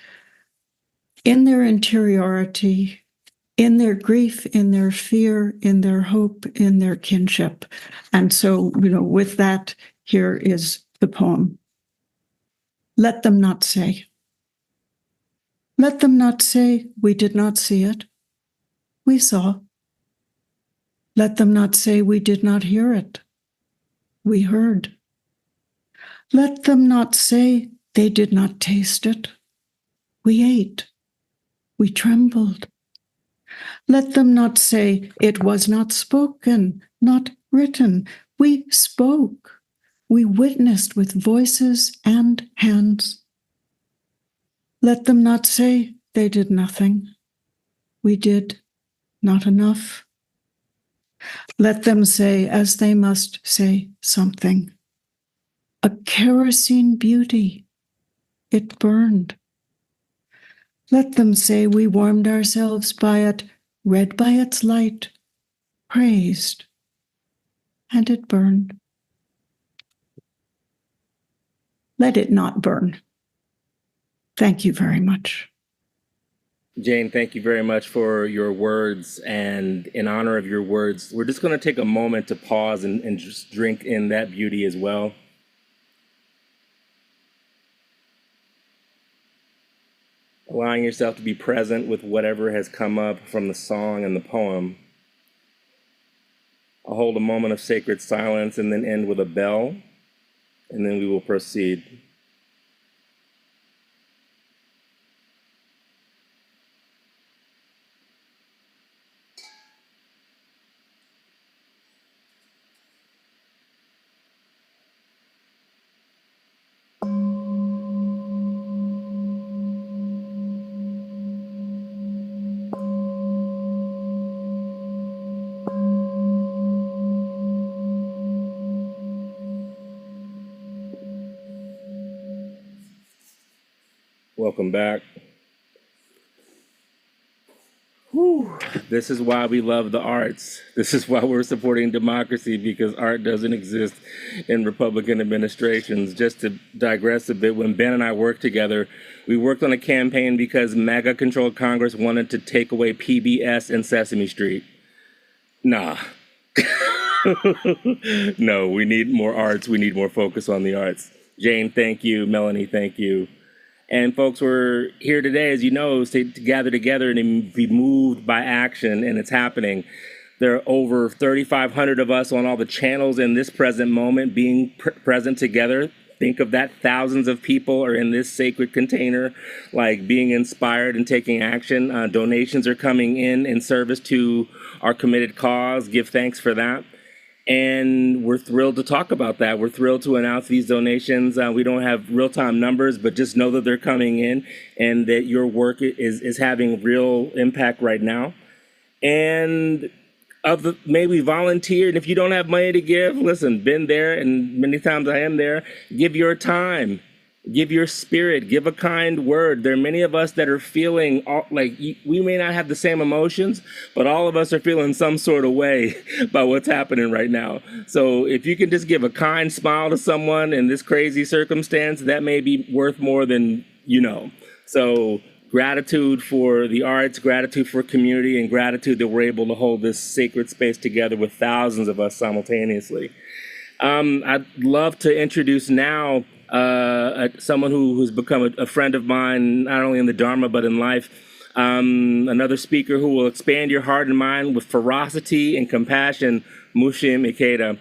in their interiority, in their grief, in their fear, in their hope, in their kinship. And so, with that, here is the poem. Let them not say. Let them not say we did not see it. We saw. Let them not say we did not hear it. We heard. Let them not say they did not taste it. We ate. We trembled. Let them not say it was not spoken, not written. We spoke. We witnessed with voices and hands. Let them not say they did nothing. We did not enough. Let them say, as they must say, something. A kerosene beauty. It burned. Let them say we warmed ourselves by it, read by its light, praised, and it burned. Let it not burn. Thank you very much. Jane, thank you very much for your words. And in honor of your words, we're just going to take a moment to pause and just drink in that beauty as well. Allowing yourself to be present with whatever has come up from the song and the poem. I'll hold a moment of sacred silence and then end with a bell, and then we will proceed. Welcome back. Whew. This is why we love the arts. This is why we're supporting democracy, because art doesn't exist in Republican administrations. Just to digress a bit, when Ben and I worked together, we worked on a campaign because MAGA-controlled Congress wanted to take away PBS and Sesame Street. Nah. No, we need more arts. We need more focus on the arts. Jane, thank you. Melanie, thank you. And folks, we're here today, as you know, to gather together and be moved by action, and it's happening. There are over 3,500 of us on all the channels in this present moment being present together. Think of that. Thousands of people are in this sacred container, like being inspired and taking action. Donations are coming in service to our committed cause. Give thanks for that. And we're thrilled to talk about that. We're thrilled to announce these donations. We don't have real-time numbers, but just know that they're coming in and that your work is having real impact right now. And maybe volunteer. And if you don't have money to give, listen, been there, and many times I am there. Give your time. Give your spirit, give a kind word. There are many of us that are feeling we may not have the same emotions, but all of us are feeling some sort of way about what's happening right now. So if you can just give a kind smile to someone in this crazy circumstance, that may be worth more than you know. So gratitude for the arts, gratitude for community, and gratitude that we're able to hold this sacred space together with thousands of us simultaneously. I'd love to introduce now someone who's become a friend of mine, not only in the Dharma, but in life. Another speaker who will expand your heart and mind with ferocity and compassion, Mushim Ikeda.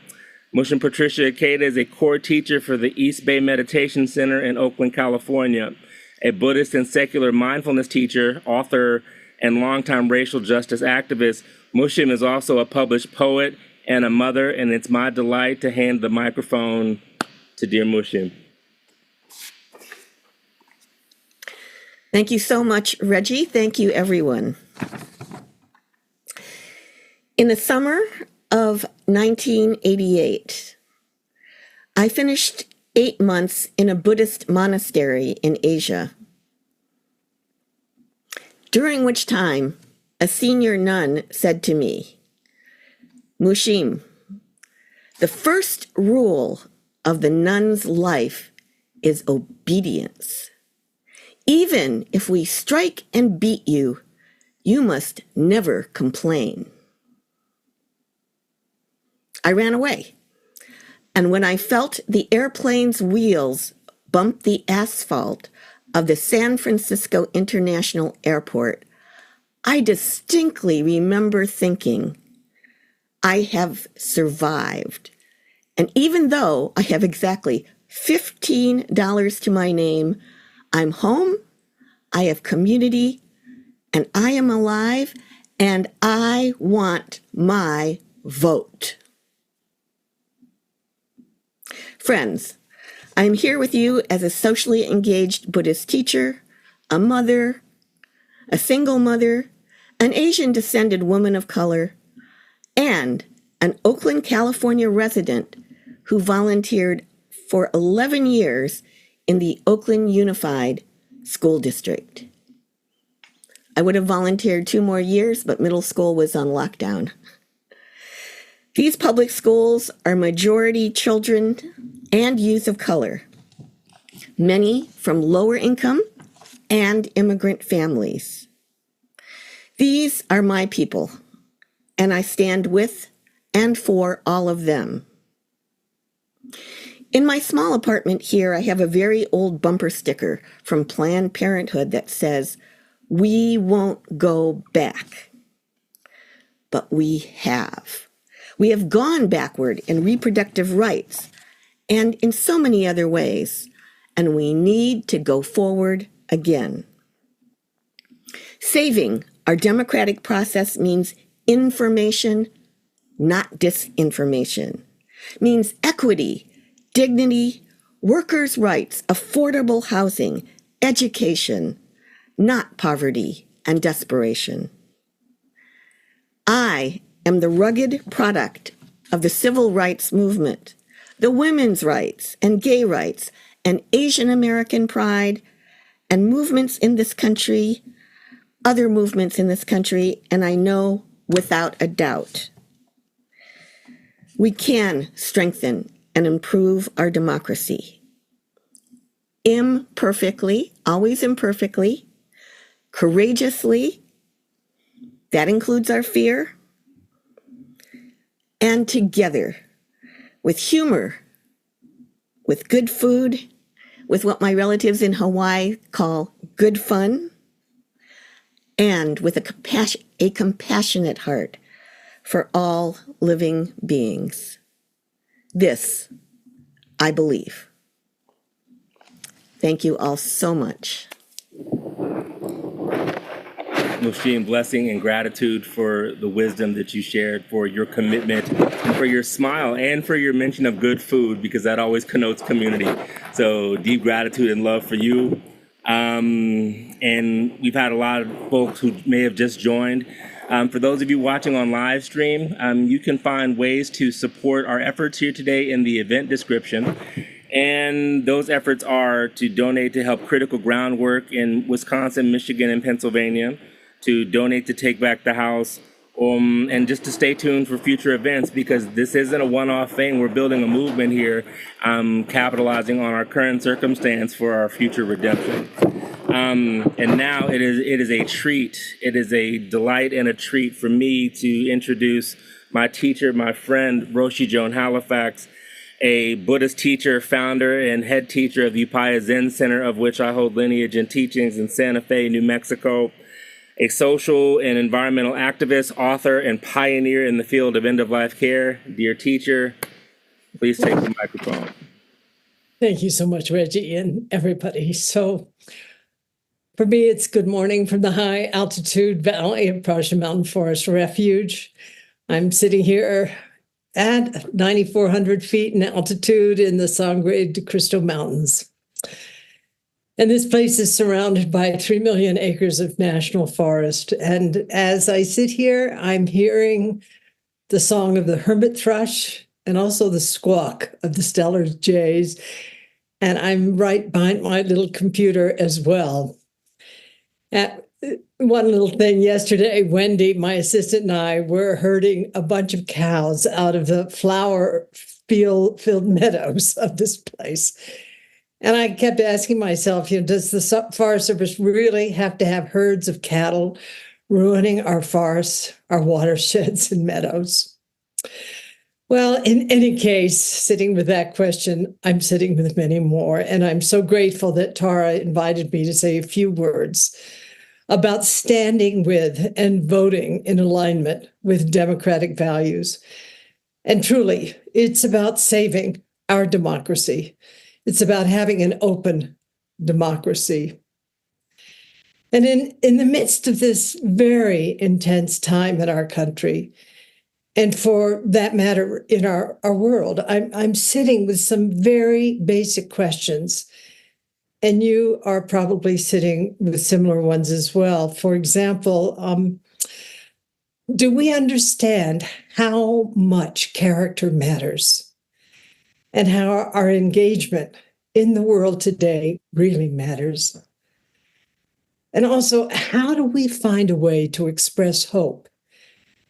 Mushim Patricia Ikeda is a core teacher for the East Bay Meditation Center in Oakland, California, a Buddhist and secular mindfulness teacher, author, and longtime racial justice activist. Mushim is also a published poet and a mother, and it's my delight to hand the microphone to dear Mushim. Thank you so much, Reggie. Thank you, everyone. In the summer of 1988, I finished 8 months in a Buddhist monastery in Asia, during which time a senior nun said to me, Mushim, the first rule of the nun's life is obedience. Even if we strike and beat you, you must never complain. I ran away, and when I felt the airplane's wheels bump the asphalt of the San Francisco International Airport, I distinctly remember thinking, I have survived. And even though I have exactly $15 to my name, I'm home, I have community, and I am alive, and I want my vote. Friends, I am here with you as a socially engaged Buddhist teacher, a mother, a single mother, an Asian-descended woman of color, and an Oakland, California resident who volunteered for 11 years in the Oakland Unified School District. I would have volunteered 2 more years, but middle school was on lockdown. These public schools are majority children and youth of color, many from lower income and immigrant families. These are my people, and I stand with and for all of them. In my small apartment here, I have a very old bumper sticker from Planned Parenthood that says, "We won't go back." But we have. We have gone backward in reproductive rights and in so many other ways, and we need to go forward again. Saving our democratic process means information, not disinformation. Means equity, dignity, workers' rights, affordable housing, education, not poverty and desperation. I am the rugged product of the civil rights movement, the women's rights and gay rights and Asian American pride and movements in this country, other movements in this country, and I know without a doubt, we can strengthen and improve our democracy. Imperfectly, always imperfectly, courageously, that includes our fear, and together, with humor, with good food, with what my relatives in Hawaii call good fun, and with a compassionate heart for all living beings. This, I believe. Thank you all so much. Mushim, blessing and gratitude for the wisdom that you shared, for your commitment, and for your smile, and for your mention of good food, because that always connotes community. So deep gratitude and love for you. And we've had a lot of folks who may have just joined. For those of you watching on live stream, you can find ways to support our efforts here today in the event description. And those efforts are to donate to help critical groundwork in Wisconsin, Michigan, and Pennsylvania, to donate to Take Back the House, and just to stay tuned for future events, because this isn't a one-off thing. We're building a movement here, capitalizing on our current circumstance for our future redemption. And now it is a treat. It is a delight and a treat for me to introduce my teacher, my friend, Roshi Joan Halifax, a Buddhist teacher, founder, and head teacher of Upaya Zen Center, of which I hold lineage and teachings in Santa Fe, New Mexico, a social and environmental activist, author, and pioneer in the field of end-of-life care. Dear teacher, please take the microphone. Thank you so much, Reggie, and everybody. So for me, it's good morning from the high altitude valley of Prussia Mountain Forest Refuge. I'm sitting here at 9,400 feet in altitude in the Sangre de Cristo Mountains. And this place is surrounded by 3 million acres of national forest. And as I sit here, I'm hearing the song of the hermit thrush and also the squawk of the stellar jays. And I'm right behind my little computer as well. One little thing yesterday, Wendy, my assistant, and I were herding a bunch of cows out of the flower-filled meadows of this place. And I kept asking myself, does the Forest Service really have to have herds of cattle ruining our forests, our watersheds and meadows? Well, in any case, sitting with that question, I'm sitting with many more. And I'm so grateful that Tara invited me to say a few words about standing with and voting in alignment with democratic values. And truly, it's about saving our democracy. It's about having an open democracy. And in the midst of this very intense time in our country, and for that matter, in our world, I'm sitting with some very basic questions. And you are probably sitting with similar ones as well. For example, do we understand how much character matters and how our engagement in the world today really matters? And also, how do we find a way to express hope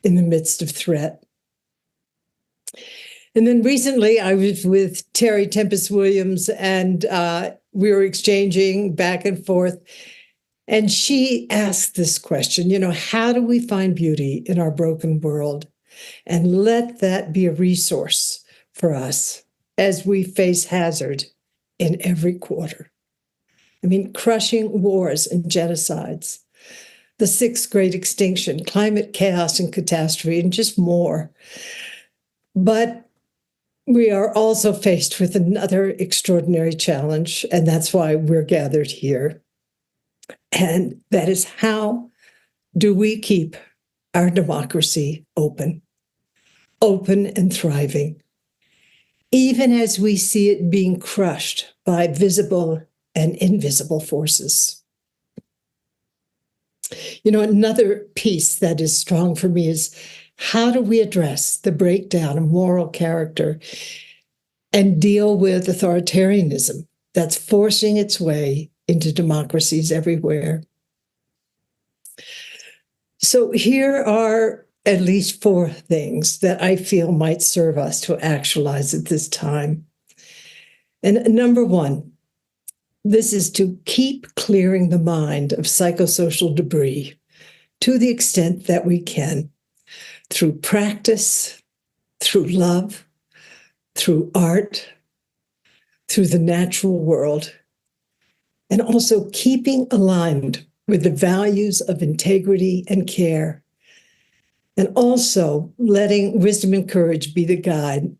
in the midst of threat? And then recently, I was with Terry Tempest Williams, and we were exchanging back and forth. And she asked this question, how do we find beauty in our broken world? And let that be a resource for us as we face hazard in every quarter. I mean, crushing wars and genocides, the sixth great extinction, climate chaos and catastrophe, and just more. But we are also faced with another extraordinary challenge, and that's why we're gathered here. And that is, how do we keep our democracy open and thriving, even as we see it being crushed by visible and invisible forces? Another piece that is strong for me is, how do we address the breakdown of moral character and deal with authoritarianism that's forcing its way into democracies everywhere? So here are at least 4 things that I feel might serve us to actualize at this time. And number 1, this is to keep clearing the mind of psychosocial debris to the extent that we can, through practice, through love, through art, through the natural world, and also keeping aligned with the values of integrity and care, and also letting wisdom and courage be the guide,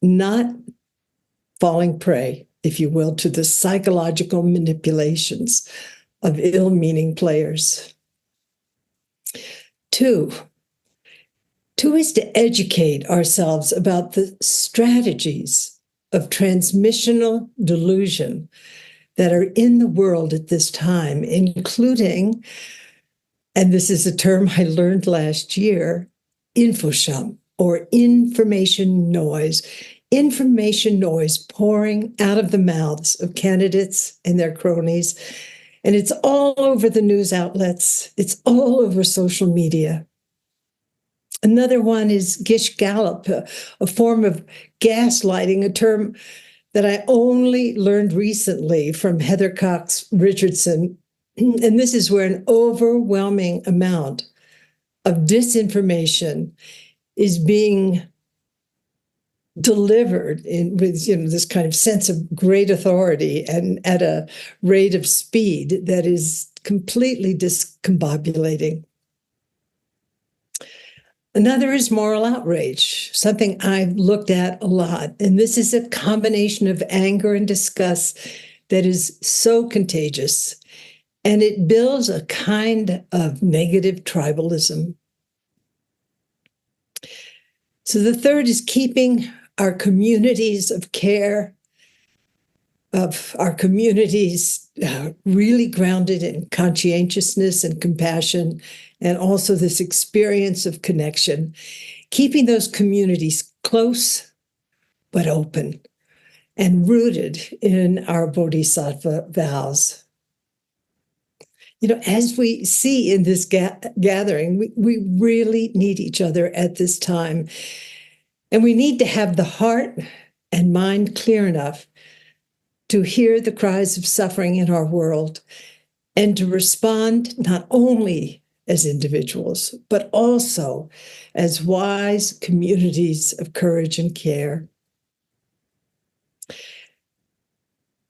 not falling prey, if you will, to the psychological manipulations of ill-meaning players. 2 is to educate ourselves about the strategies of transmissional delusion that are in the world at this time, including, and this is a term I learned last year, infoshum, or information noise, information noise pouring out of the mouths of candidates and their cronies. And it's all over the news outlets. It's all over social media. Another one is gish gallop, a form of gaslighting, a term that I only learned recently from Heather Cox Richardson. And this is where an overwhelming amount of disinformation is being delivered with this kind of sense of great authority and at a rate of speed that is completely discombobulating. Another is moral outrage, something I've looked at a lot. And this is a combination of anger and disgust that is so contagious. And it builds a kind of negative tribalism. So the third is keeping our communities of care, of our communities really grounded in conscientiousness and compassion, and also this experience of connection, keeping those communities close but open and rooted in our bodhisattva vows. As we see in this gathering, we really need each other at this time. And we need to have the heart and mind clear enough to hear the cries of suffering in our world and to respond not only as individuals, but also as wise communities of courage and care.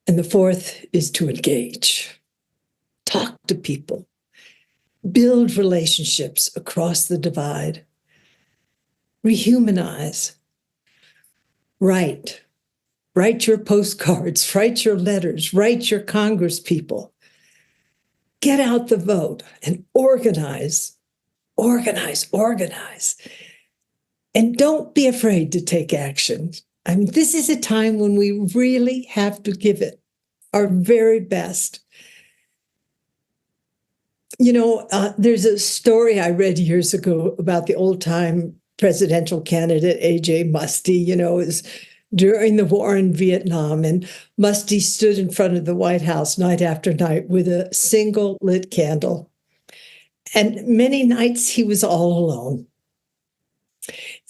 And the fourth is to engage. Talk to people, build relationships across the divide, rehumanize, write your postcards, write your letters, write your Congress people, get out the vote and organize. And don't be afraid to take action. I mean, this is a time when we really have to give it our very best. There's a story I read years ago about the old-time presidential candidate, A.J. Musty. It was during the war in Vietnam, and Musty stood in front of the White House night after night with a single lit candle. And many nights he was all alone.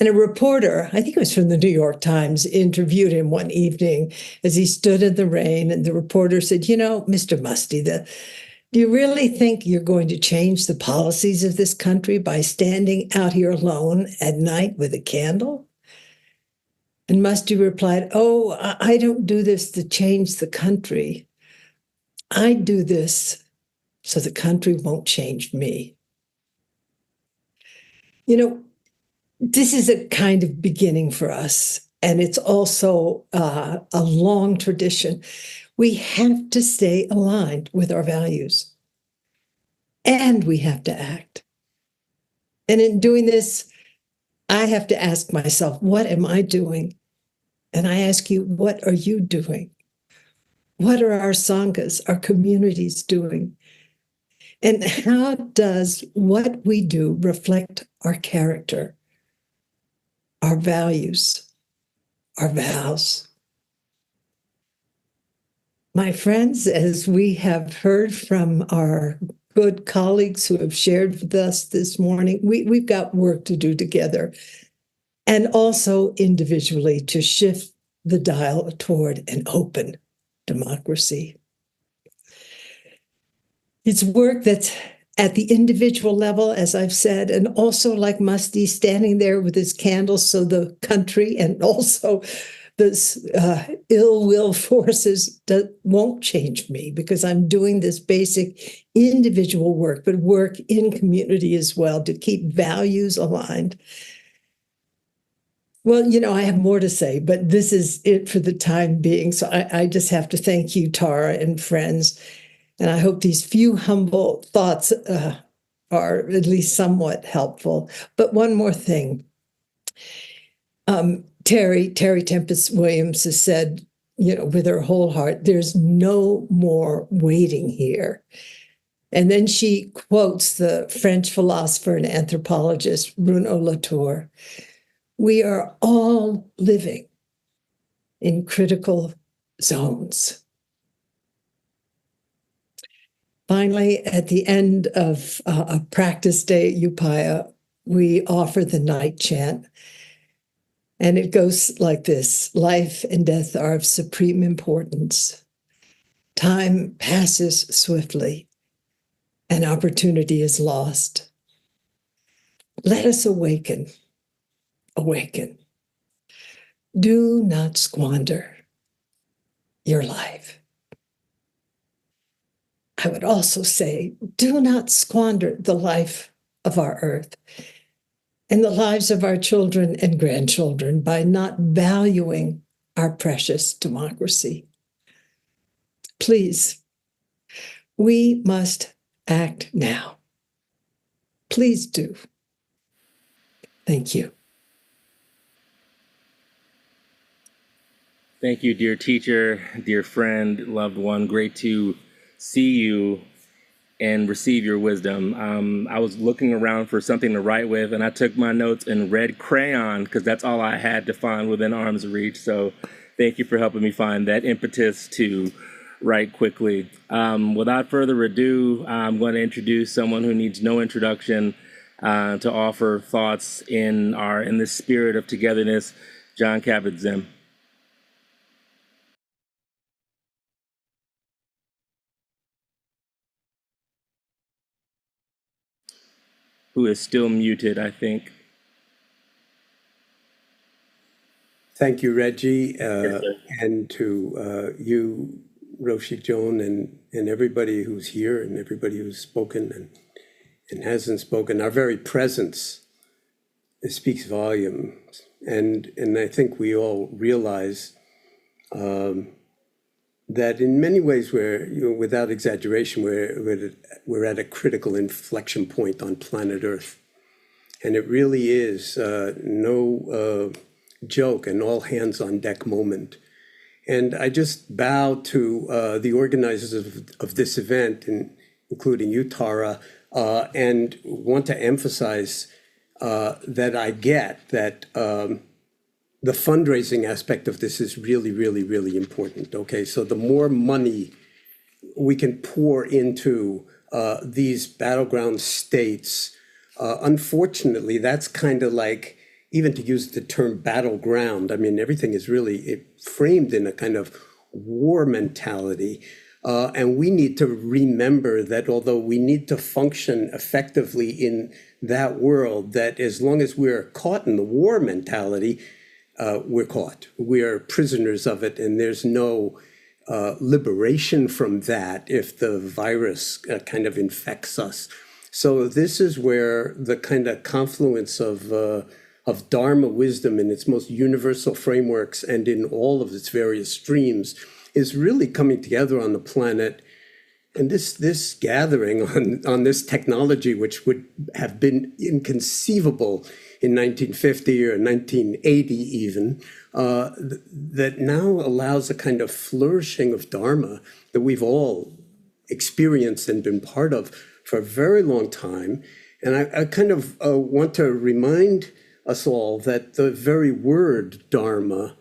And a reporter, I think it was from the New York Times, interviewed him one evening as he stood in the rain. And the reporter said, Mr. Musty, do you really think you're going to change the policies of this country by standing out here alone at night with a candle? And Musty replied, oh, I don't do this to change the country. I do this so the country won't change me. This is a kind of beginning for us, and it's also a long tradition. We have to stay aligned with our values, and we have to act. And in doing this, I have to ask myself, what am I doing? And I ask you, what are you doing? What are our sanghas, our communities doing? And how does what we do reflect our character, our values, our vows? My friends, as we have heard from our good colleagues who have shared with us this morning, we've got work to do together, and also individually to shift the dial toward an open democracy. It's work that's at the individual level, as I've said, and also like Musty standing there with his candles so the country and also the ill will forces won't change me, because I'm doing this basic individual work, but work in community as well to keep values aligned. Well, I have more to say, but this is it for the time being. So I just have to thank you, Tara and friends. And I hope these few humble thoughts are at least somewhat helpful. But one more thing. Terry Tempest Williams has said, with her whole heart, there's no more waiting here. And then she quotes the French philosopher and anthropologist Bruno Latour. We are all living in critical zones. Finally, at the end of a practice day at Upaya, we offer the night chant. And it goes like this: life and death are of supreme importance. Time passes swiftly, and opportunity is lost. Let us awaken, awaken. Do not squander your life. I would also say, do not squander the life of our earth and the lives of our children and grandchildren by not valuing our precious democracy. Please, we must act now. Please do. Thank you. Thank you, dear teacher, dear friend, loved one. Great to see you and receive your wisdom. I was looking around for something to write with, and I took my notes in red crayon because that's all I had to find within arm's reach. So thank you for helping me find that impetus to write quickly. Without further ado, I'm going to introduce someone who needs no introduction to offer thoughts in the spirit of togetherness, Jon Kabat-Zinn. Who is still muted, I think. Thank you, Reggie, and to you, Roshi Joan, and everybody who's here and everybody who's spoken and hasn't spoken. Our very presence speaks volumes, and I think we all realize that in many ways without exaggeration, we're at a critical inflection point on planet Earth. And it really is no joke, an all hands on deck moment. And I just bow to the organizers of this event, including you, Tara, and want to emphasize that I get that the fundraising aspect of this is really, really, really important. Okay, so the more money we can pour into these battleground states, unfortunately, that's kind of like, even to use the term battleground, I mean, everything is really framed in a kind of war mentality. And we need to remember that although we need to function effectively in that world, that as long as we're caught in the war mentality, we're caught. We're prisoners of it, and there's no liberation from that if the virus kind of infects us. So this is where the kind of confluence of Dharma wisdom in its most universal frameworks and in all of its various streams is really coming together on the planet. And this gathering on this technology, which would have been inconceivable in 1950 or 1980 even, that now allows a kind of flourishing of Dharma that we've all experienced and been part of for a very long time. And I kind of want to remind us all that the very word Dharma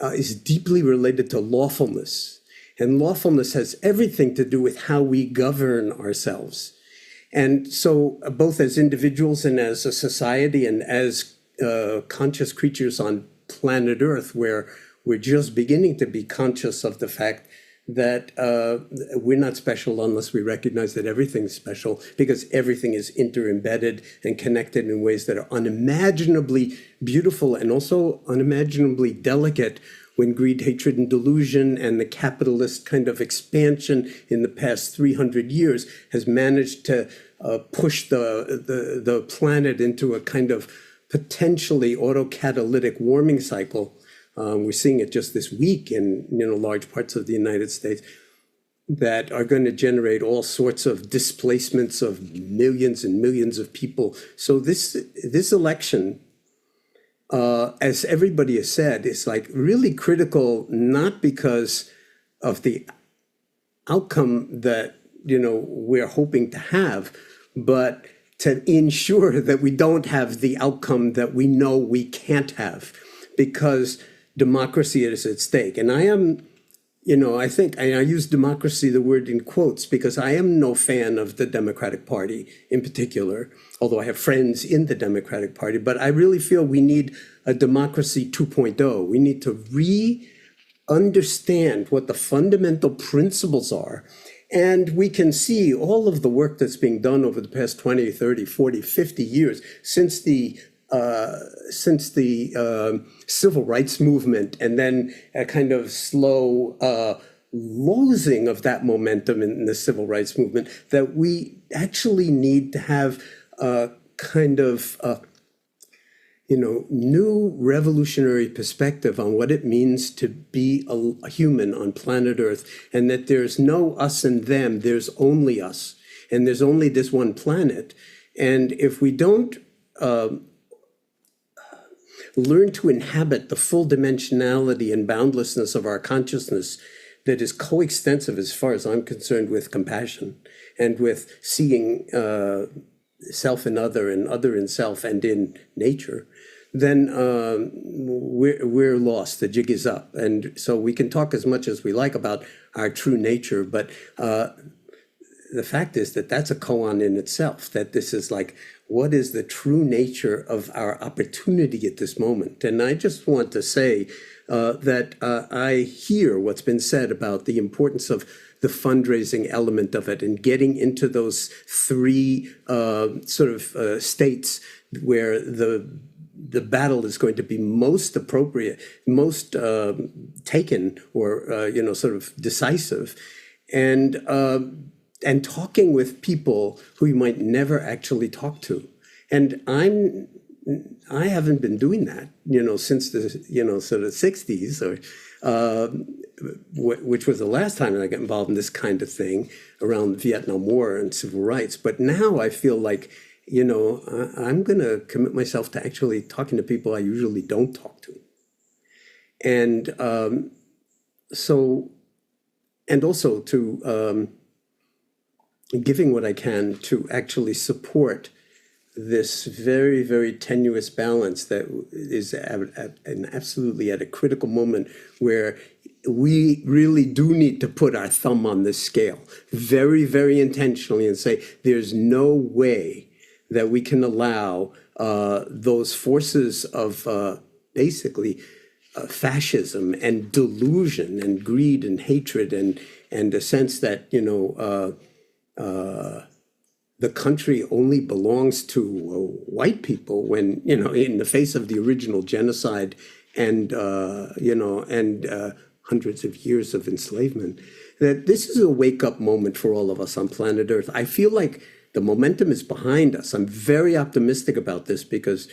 is deeply related to lawfulness. And lawfulness has everything to do with how we govern ourselves. And so both as individuals and as a society and as conscious creatures on planet Earth, where we're just beginning to be conscious of the fact that we're not special unless we recognize that everything's special, because everything is inter-embedded and connected in ways that are unimaginably beautiful and also unimaginably delicate, when greed, hatred, and delusion and the capitalist kind of expansion in the past 300 years has managed to push the planet into a kind of potentially autocatalytic warming cycle. We're seeing it just this week in large parts of the United States, that are going to generate all sorts of displacements of millions and millions of people. So this election, as everybody has said, is like really critical, not because of the outcome that we're hoping to have, but to ensure that we don't have the outcome that we know we can't have. Because democracy is at stake. And I am, I think, and I use democracy, the word in quotes, because I am no fan of the Democratic Party in particular, although I have friends in the Democratic Party. But I really feel we need a democracy 2.0. We need to understand what the fundamental principles are. And we can see all of the work that's being done over the past 20, 30, 40, 50 years since the civil rights movement, and then a kind of slow losing of that momentum in the civil rights movement, that we actually need to have a kind of new revolutionary perspective on what it means to be a human on planet Earth, and that there's no us and them, there's only us, and there's only this one planet. And if we don't learn to inhabit the full dimensionality and boundlessness of our consciousness that is coextensive, as far as I'm concerned, with compassion and with seeing self in other and other in self and in nature, then we're lost. The jig is up. And so we can talk as much as we like about our true nature, but the fact is that that's a koan in itself, that this is like, what is the true nature of our opportunity at this moment? And I just want to say that I hear what's been said about the importance of the fundraising element of it and getting into those three states where the battle is going to be most appropriate, most taken, or decisive, and talking with people who you might never actually talk to. And I haven't been doing that, since the sort of 60s, or which was the last time that I got involved in this kind of thing around the Vietnam War and civil rights. But now I feel like, I'm going to commit myself to actually talking to people I usually don't talk to. And and also to giving what I can to actually support this very, very tenuous balance that is absolutely at a critical moment where we really do need to put our thumb on this scale very, very intentionally and say, there's no way that we can allow those forces of fascism and delusion and greed and hatred and a sense that, the country only belongs to white people when, in the face of the original genocide and hundreds of years of enslavement, that this is a wake-up moment for all of us on planet Earth. I feel like the momentum is behind us. I'm very optimistic about this because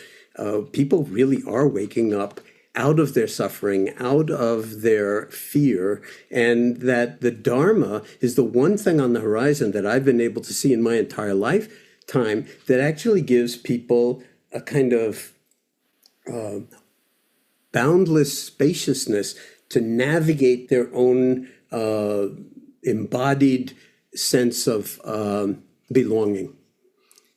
people really are waking up out of their suffering, out of their fear, and that the dharma is the one thing on the horizon that I've been able to see in my entire lifetime that actually gives people a kind of boundless spaciousness to navigate their own embodied sense of belonging.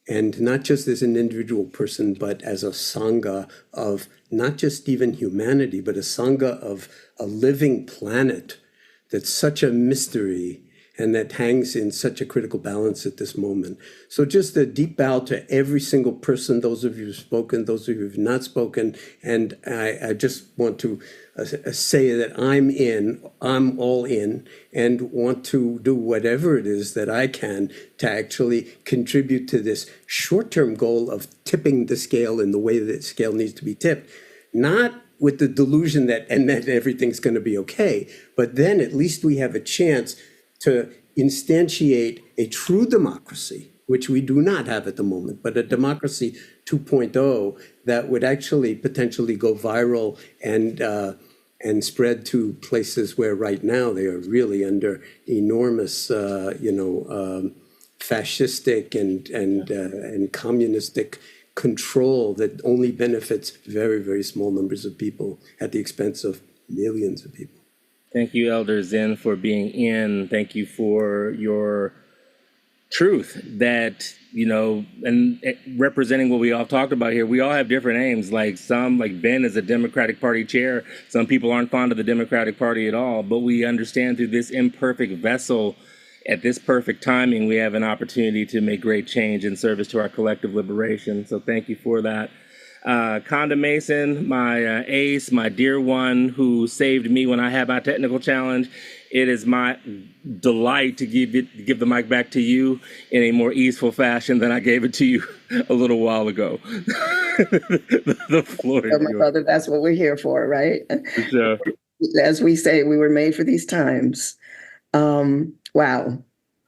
And not just as an individual person, but as a sangha of not just even humanity, but a sangha of a living planet that's such a mystery and that hangs in such a critical balance at this moment. So just a deep bow to every single person, those of you who've spoken, those of you who've not spoken. And I just want to say that I'm all in, and want to do whatever it is that I can to actually contribute to this short-term goal of tipping the scale in the way that the scale needs to be tipped. Not with the delusion that everything's going to be okay, but then at least we have a chance to instantiate a true democracy, which we do not have at the moment, but a democracy 2.0 that would actually potentially go viral and spread to places where right now they are really under enormous, fascistic and communistic control that only benefits very, very small numbers of people at the expense of millions of people. Thank you, Elder Zinn, for being in. Thank you for your truth that, and representing what we all talked about here, we all have different aims. Like Ben is a Democratic Party chair. Some people aren't fond of the Democratic Party at all, but we understand through this imperfect vessel, at this perfect timing, we have an opportunity to make great change in service to our collective liberation. So thank you for that. Konda Mason, my ace, my dear one who saved me when I had my technical challenge. It is my delight to give the mic back to you in a more easeful fashion than I gave it to you a little while ago. The floor is So, my yours. brother, that's what we're here for, right? For sure. As we say, we were made for these times. Wow.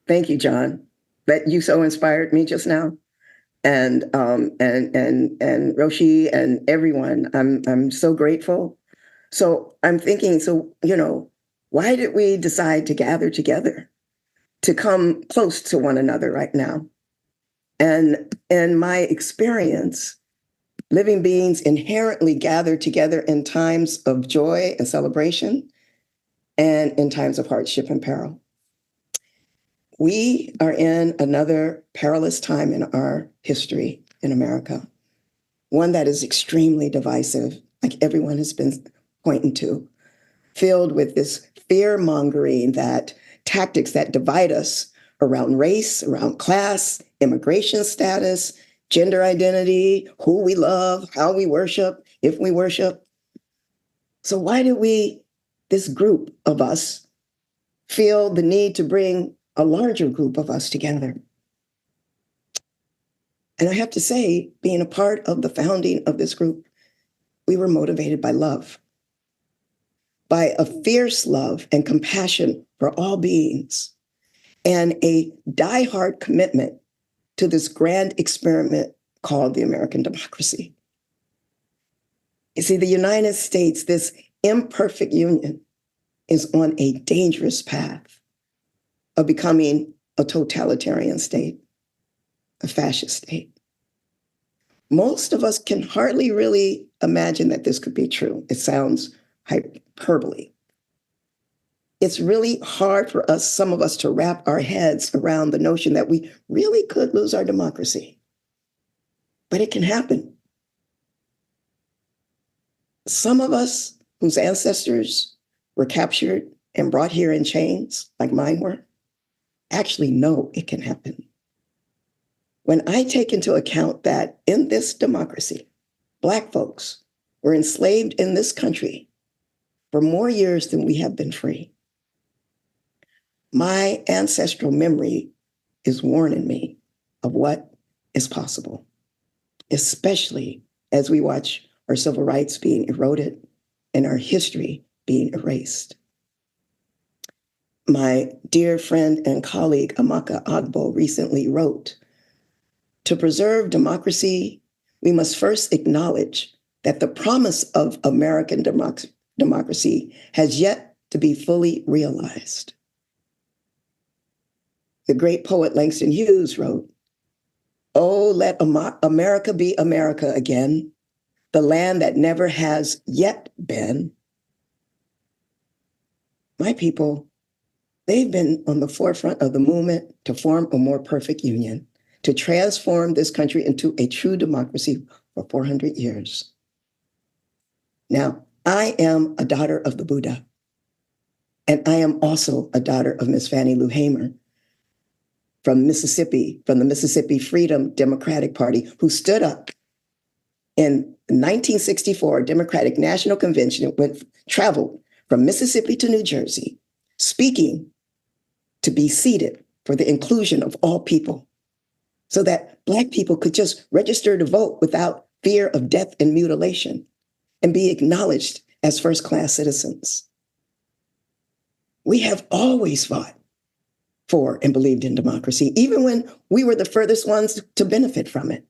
Thank you, Jon. That you so inspired me just now. And Roshi and everyone, I'm so grateful. So I'm thinking, why did we decide to gather together, to come close to one another right now? And in my experience, living beings inherently gather together in times of joy and celebration and in times of hardship and peril. We are in another perilous time in our history in America, one that is extremely divisive, like everyone has been pointing to, filled with this fear-mongering, that tactics that divide us around race, around class, immigration status, gender identity, who we love, how we worship, if we worship. So why did this group of us, feel the need to bring a larger group of us together? And I have to say, being a part of the founding of this group, we were motivated by love, by a fierce love and compassion for all beings, and a diehard commitment to this grand experiment called the American democracy. You see, the United States, this imperfect union, is on a dangerous path of becoming a totalitarian state, a fascist state. Most of us can hardly really imagine that this could be true. It sounds hyperbole. It's really hard for us, some of us, to wrap our heads around the notion that we really could lose our democracy. But it can happen. Some of us whose ancestors were captured and brought here in chains, like mine were, actually know it can happen. When I take into account that in this democracy, Black folks were enslaved in this country for more years than we have been free, my ancestral memory is warning me of what is possible, especially as we watch our civil rights being eroded and our history being erased. My dear friend and colleague, Amaka Agbo, recently wrote, "To preserve democracy, we must first acknowledge that the promise of American democracy has yet to be fully realized." The great poet Langston Hughes wrote, "Oh, let America be America again, the land that never has yet been." My people, they've been on the forefront of the movement to form a more perfect union, to transform this country into a true democracy for 400 years. Now, I am a daughter of the Buddha, and I am also a daughter of Miss Fannie Lou Hamer from Mississippi, from the Mississippi Freedom Democratic Party, who stood up in 1964 Democratic National Convention, traveled from Mississippi to New Jersey, speaking to be seated for the inclusion of all people, so that Black people could just register to vote without fear of death and mutilation and be acknowledged as first-class citizens. We have always fought for and believed in democracy, even when we were the furthest ones to benefit from it.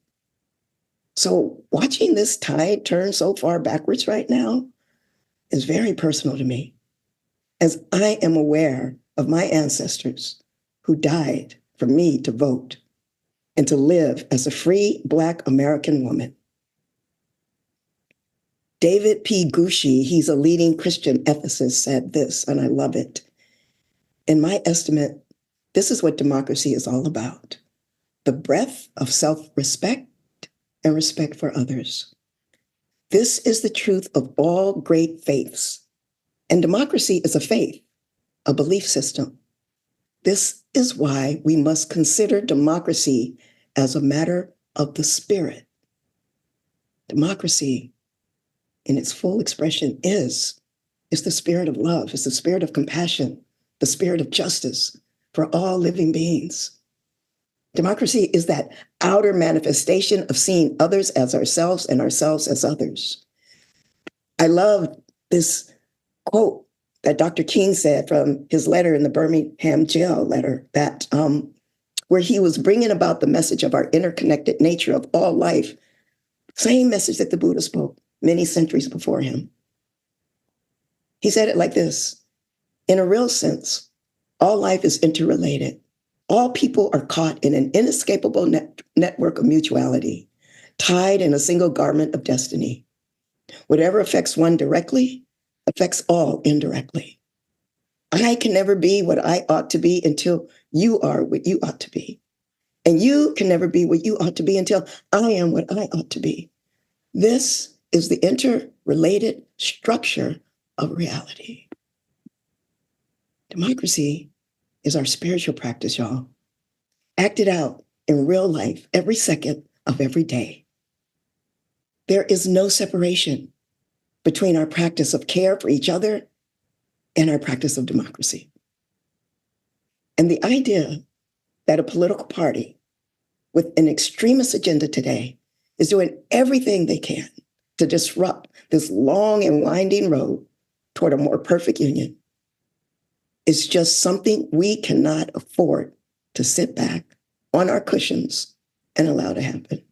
So watching this tide turn so far backwards right now is very personal to me, as I am aware of my ancestors who died for me to vote and to live as a free Black American woman. David P. Gushee, he's a leading Christian ethicist, said this, and I love it. "In my estimate, This is what democracy is all about. The breadth of self-respect and respect for others. This is the truth of all great faiths. And democracy is a faith, a belief system. This is why we must consider democracy as a matter of the spirit. Democracy, in its full expression, is the spirit of love, is the spirit of compassion, the spirit of justice for all living beings. Democracy is that outer manifestation of seeing others as ourselves and ourselves as others. I love this quote that Dr. King said from his letter in the Birmingham jail letter, that where he was bringing about the message of our interconnected nature of all life, same message that the Buddha spoke many centuries before him. He said it like this: in a real sense, all life is interrelated. All people are caught in an inescapable network of mutuality, tied in a single garment of destiny. Whatever affects one directly affects all indirectly. I can never be what I ought to be until you are what you ought to be. And you can never be what you ought to be until I am what I ought to be. This is the interrelated structure of reality. Democracy is our spiritual practice, y'all. Acted out in real life every second of every day. There is no separation between our practice of care for each other and our practice of democracy. And the idea that a political party with an extremist agenda today is doing everything they can to disrupt this long and winding road toward a more perfect union is just something we cannot afford to sit back on our cushions and allow to happen.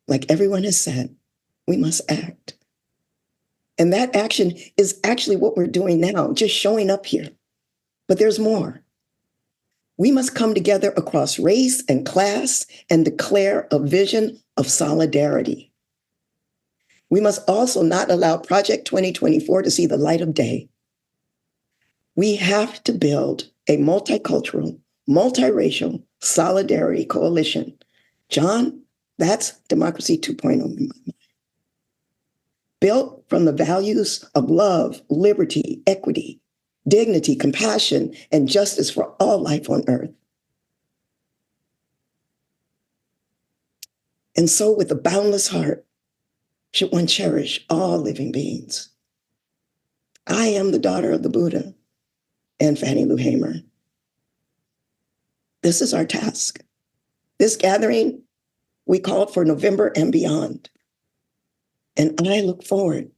Like everyone has said, we must act. And that action is actually what we're doing now, just showing up here. But there's more. We must come together across race and class and declare a vision of solidarity. We must also not allow Project 2024 to see the light of day. We have to build a multicultural, multiracial solidarity coalition. John, that's Democracy 2.0 in my mind. Built from the values of love, liberty, equity, dignity, compassion, and justice for all life on earth. And so with a boundless heart, should one cherish all living beings. I am the daughter of the Buddha and Fannie Lou Hamer. This is our task. This gathering, we called for November and beyond. And I look forward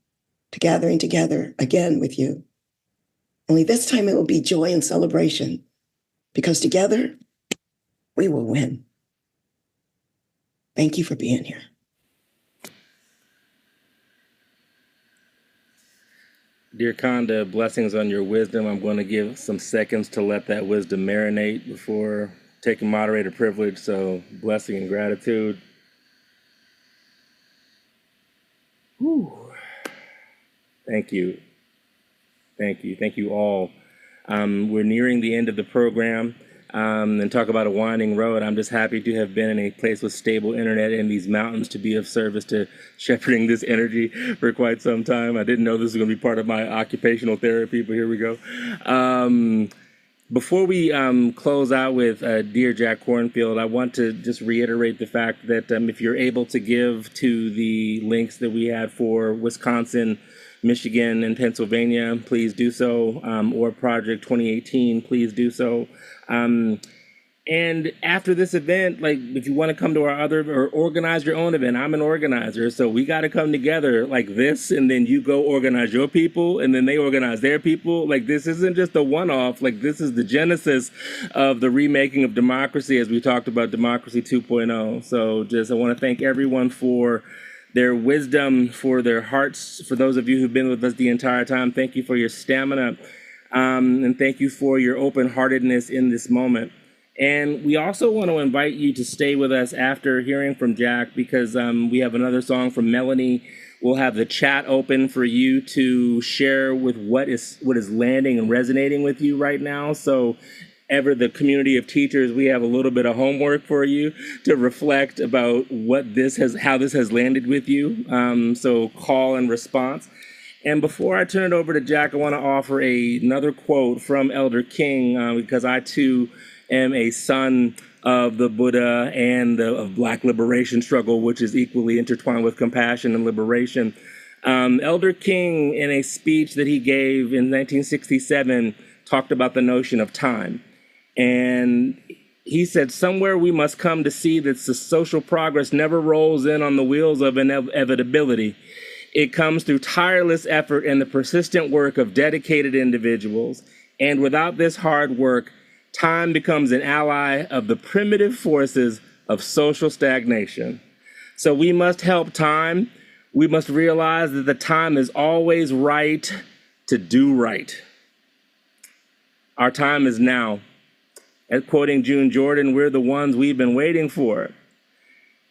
to gathering together again with you. Only this time it will be joy and celebration, because together we will win. Thank you for being here. Dear Konda, blessings on your wisdom. I'm going to give some seconds to let that wisdom marinate before taking moderator privilege. So blessing and gratitude. Whew. Thank you. Thank you. Thank you all. We're nearing the end of the program. And talk about a winding road. I'm just happy to have been in a place with stable internet in these mountains to be of service to shepherding this energy for quite some time. I didn't know this was going to be part of my occupational therapy, but here we go. Before we close out with Dear Jack Kornfield, I want to just reiterate the fact that if you're able to give to the links that we had for Wisconsin, Michigan, and Pennsylvania, please do so, or Project 2018, please do so. And after this event, like if you want to come to our other or organize your own event, I'm an organizer, so we got to come together like this, and then you go organize your people, and then they organize their people. Like this isn't just a one-off, like this is the genesis of the remaking of democracy, as we talked about Democracy 2.0. So just I want to thank everyone for their wisdom, for their hearts, for those of you who've been with us the entire time. Thank you for your stamina. And thank you for your open-heartedness in this moment. And we also want to invite you to stay with us after hearing from Jack, because we have another song from Melanie. We'll have the chat open for you to share with what is landing and resonating with you right now. So ever the community of teachers, we have a little bit of homework for you to reflect about how this has landed with you. So call and response. And before I turn it over to Jack, I want to offer another quote from Elder King, because I too am a son of the Buddha and of Black liberation struggle, which is equally intertwined with compassion and liberation. Elder King, in a speech that he gave in 1967, talked about the notion of time. And he said, somewhere we must come to see that the social progress never rolls in on the wheels of inevitability. It comes through tireless effort and the persistent work of dedicated individuals. And without this hard work, time becomes an ally of the primitive forces of social stagnation. So we must help time. We must realize that the time is always right to do right. Our time is now. And quoting June Jordan, we're the ones we've been waiting for.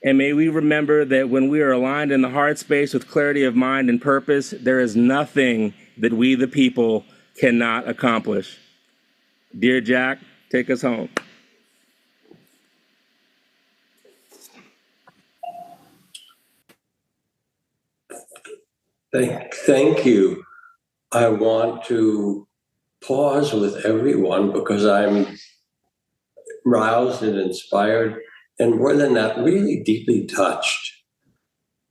And may we remember that when we are aligned in the heart space with clarity of mind and purpose, there is nothing that we, the people, cannot accomplish. Dear Jack, take us home. Thank you. I want to pause with everyone because I'm roused and inspired, and more than that, really deeply touched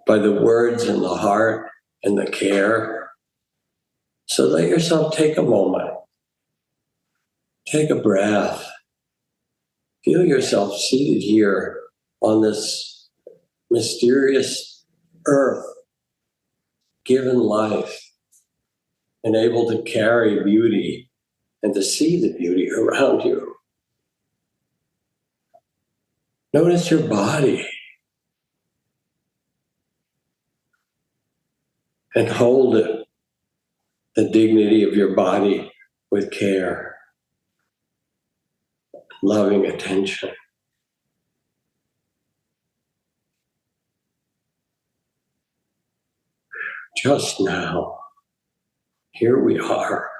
by the words and the heart and the care. So let yourself take a moment. Take a breath. Feel yourself seated here on this mysterious earth, given life, and able to carry beauty and to see the beauty around you. Notice your body and hold it, the dignity of your body with care, loving attention. Just now, here we are.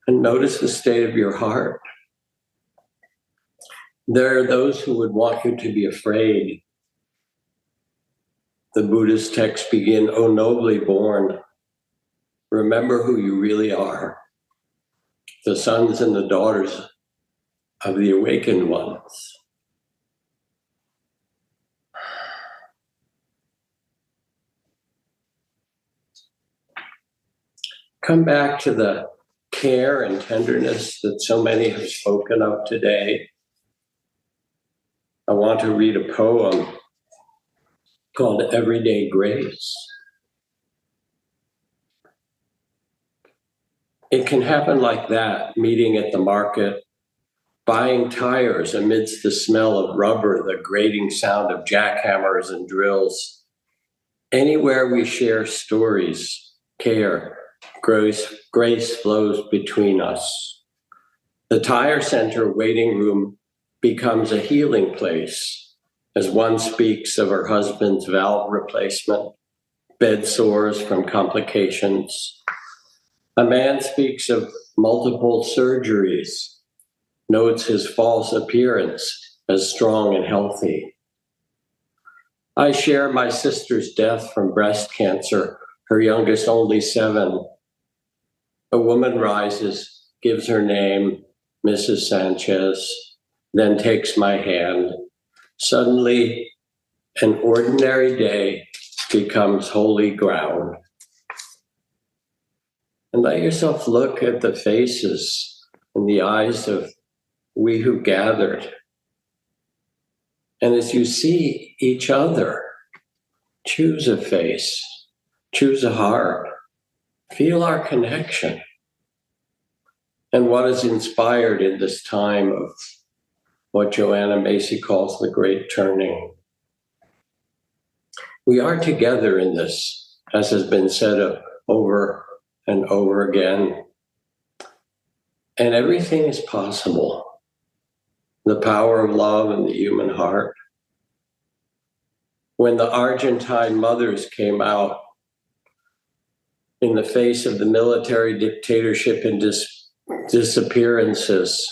And notice the state of your heart. There are those who would want you to be afraid. The Buddhist texts begin, "O nobly born, remember who you really are, the sons and the daughters of the awakened ones." Come back to the care and tenderness that so many have spoken of today. I want to read a poem called Everyday Grace. It can happen like that, meeting at the market, buying tires amidst the smell of rubber, the grating sound of jackhammers and drills. Anywhere we share stories, care, grace flows between us. The tire center waiting room becomes a healing place as one speaks of her husband's valve replacement, bed sores from complications. A man speaks of multiple surgeries, notes his false appearance as strong and healthy. I share my sister's death from breast cancer, her youngest only 7. A woman rises, gives her name, Mrs. Sanchez, then takes my hand. Suddenly, an ordinary day becomes holy ground. And let yourself look at the faces and the eyes of we who gathered. And as you see each other, choose a face, choose a heart, feel our connection. And what is inspired in this time of what Joanna Macy calls the great turning. We are together in this, as has been said over and over again. And everything is possible. The power of love in the human heart. when the Argentine mothers came out in the face of the military dictatorship and disappearances.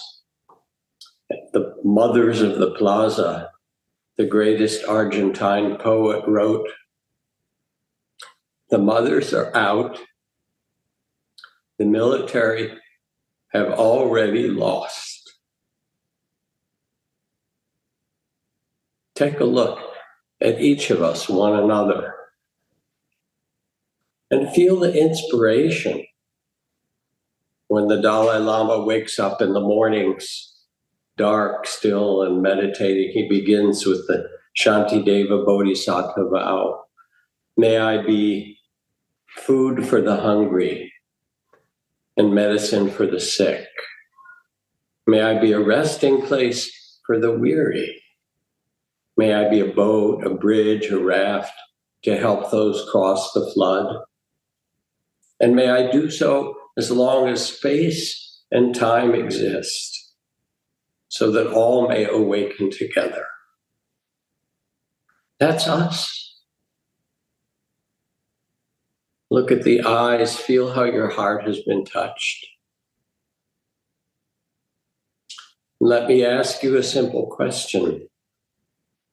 The mothers of the plaza, the greatest Argentine poet, wrote, "The mothers are out. The military have already lost." Take a look at each of us, one another, and feel the inspiration when the Dalai Lama wakes up in the mornings, dark, still, and meditating. He begins with the Shantideva Bodhisattva vow. May I be food for the hungry and medicine for the sick. May I be a resting place for the weary. May I be a boat, a bridge, a raft to help those cross the flood. And may I do so as long as space and time exist, so that all may awaken together. That's us. Look at the eyes, feel how your heart has been touched. Let me ask you a simple question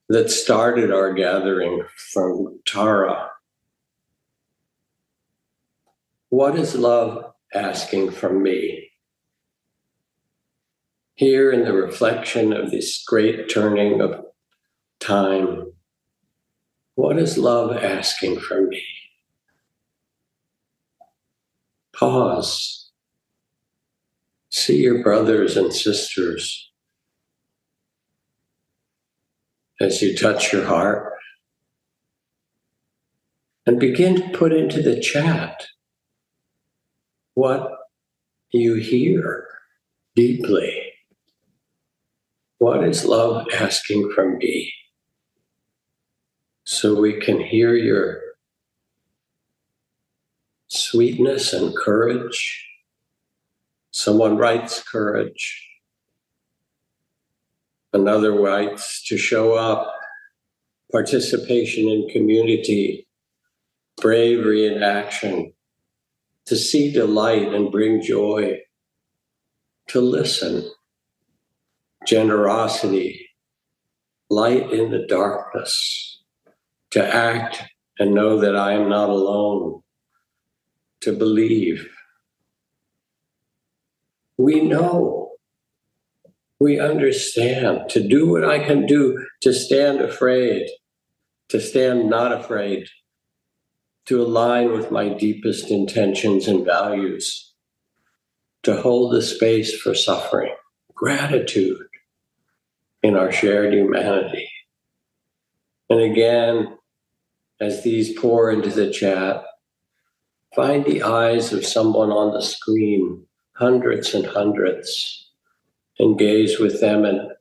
that started our gathering from Tara. What is love asking from me? Here in the reflection of this great turning of time, what is love asking from me? Pause. See your brothers and sisters as you touch your heart, and begin to put into the chat what you hear deeply. What is love asking from me? So we can hear your sweetness and courage. Someone writes courage. Another writes to show up, participation in community, bravery in action, to see delight and bring joy, to listen, generosity, light in the darkness, to act and know that I am not alone, to believe. We know, we understand, to do what I can do, to stand afraid, to stand not afraid, to align with my deepest intentions and values, to hold the space for suffering, gratitude in our shared humanity. And again, as these pour into the chat, find the eyes of someone on the screen, hundreds and hundreds, and gaze with them and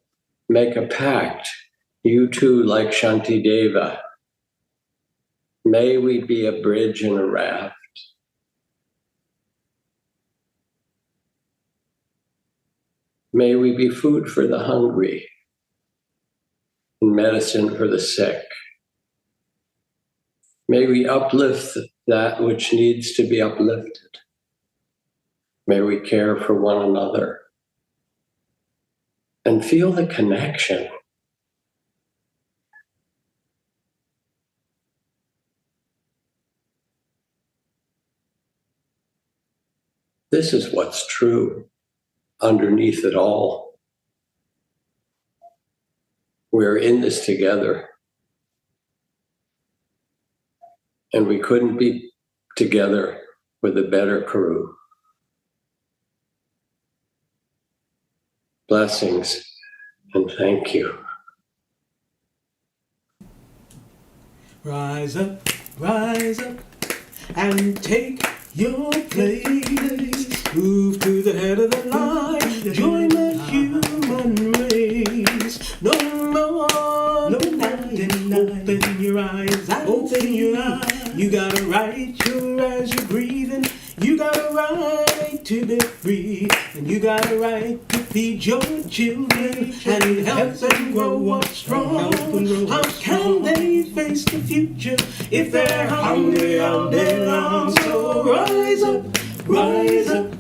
make a pact. You too, like Shantideva, may we be a bridge and a raft. May we be food for the hungry and medicine for the sick. May we uplift that which needs to be uplifted. May we care for one another and feel the connection. This is what's true underneath it all. We're in this together. And we couldn't be together with a better crew. Blessings and thank you. Rise up, and take your place. Move to the head of the line. Join the human race. No more denying. Open your eyes eyes, open your eyes. You got a right to as you're breathing. You got a right to be free, and you got a right to feed your children and help them grow up strong. How can they face the future if they're hungry all day long? So rise up,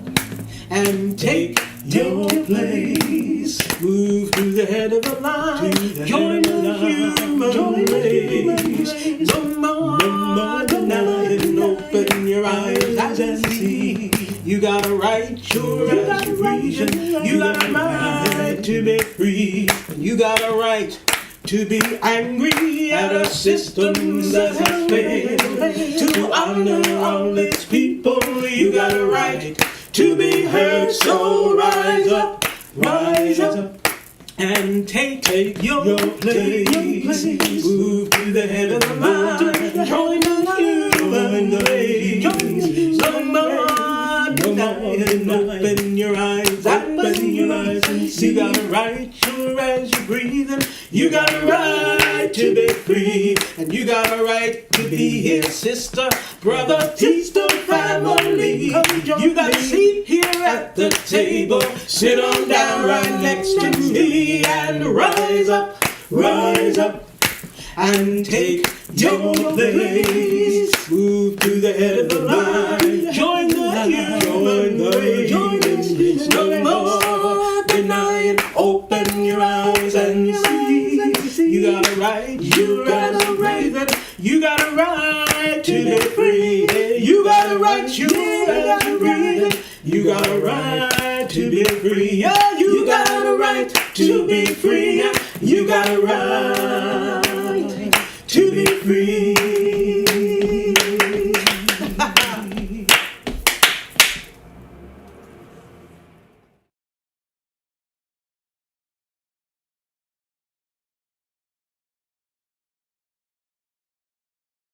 and take your place. Move to the head of the line. Join the human race. No more denying. Open your eyes and see. You got a right, sure as you're breathing. You got a right to be free. You got a right to be angry at a system that has failed to honor all its people. You got a right to be heard, so rise up, and take your place. Move to the head of the line, join the human race. No more denying, open your eyes and see. You got a right, sure as you're breathing. You got a right to be free, and you got a right to be here, sister, brother, teach the family. You got a seat here at the table. Sit on down right next to me and rise up, and take your place. Move to the head of the line. Join the human race. No more denying. Open your eyes and see. You got a right. You got a right. You got a right to be free. You got a right. You got a right. You got a right to be free. Yeah, you got a right to be free. You got a right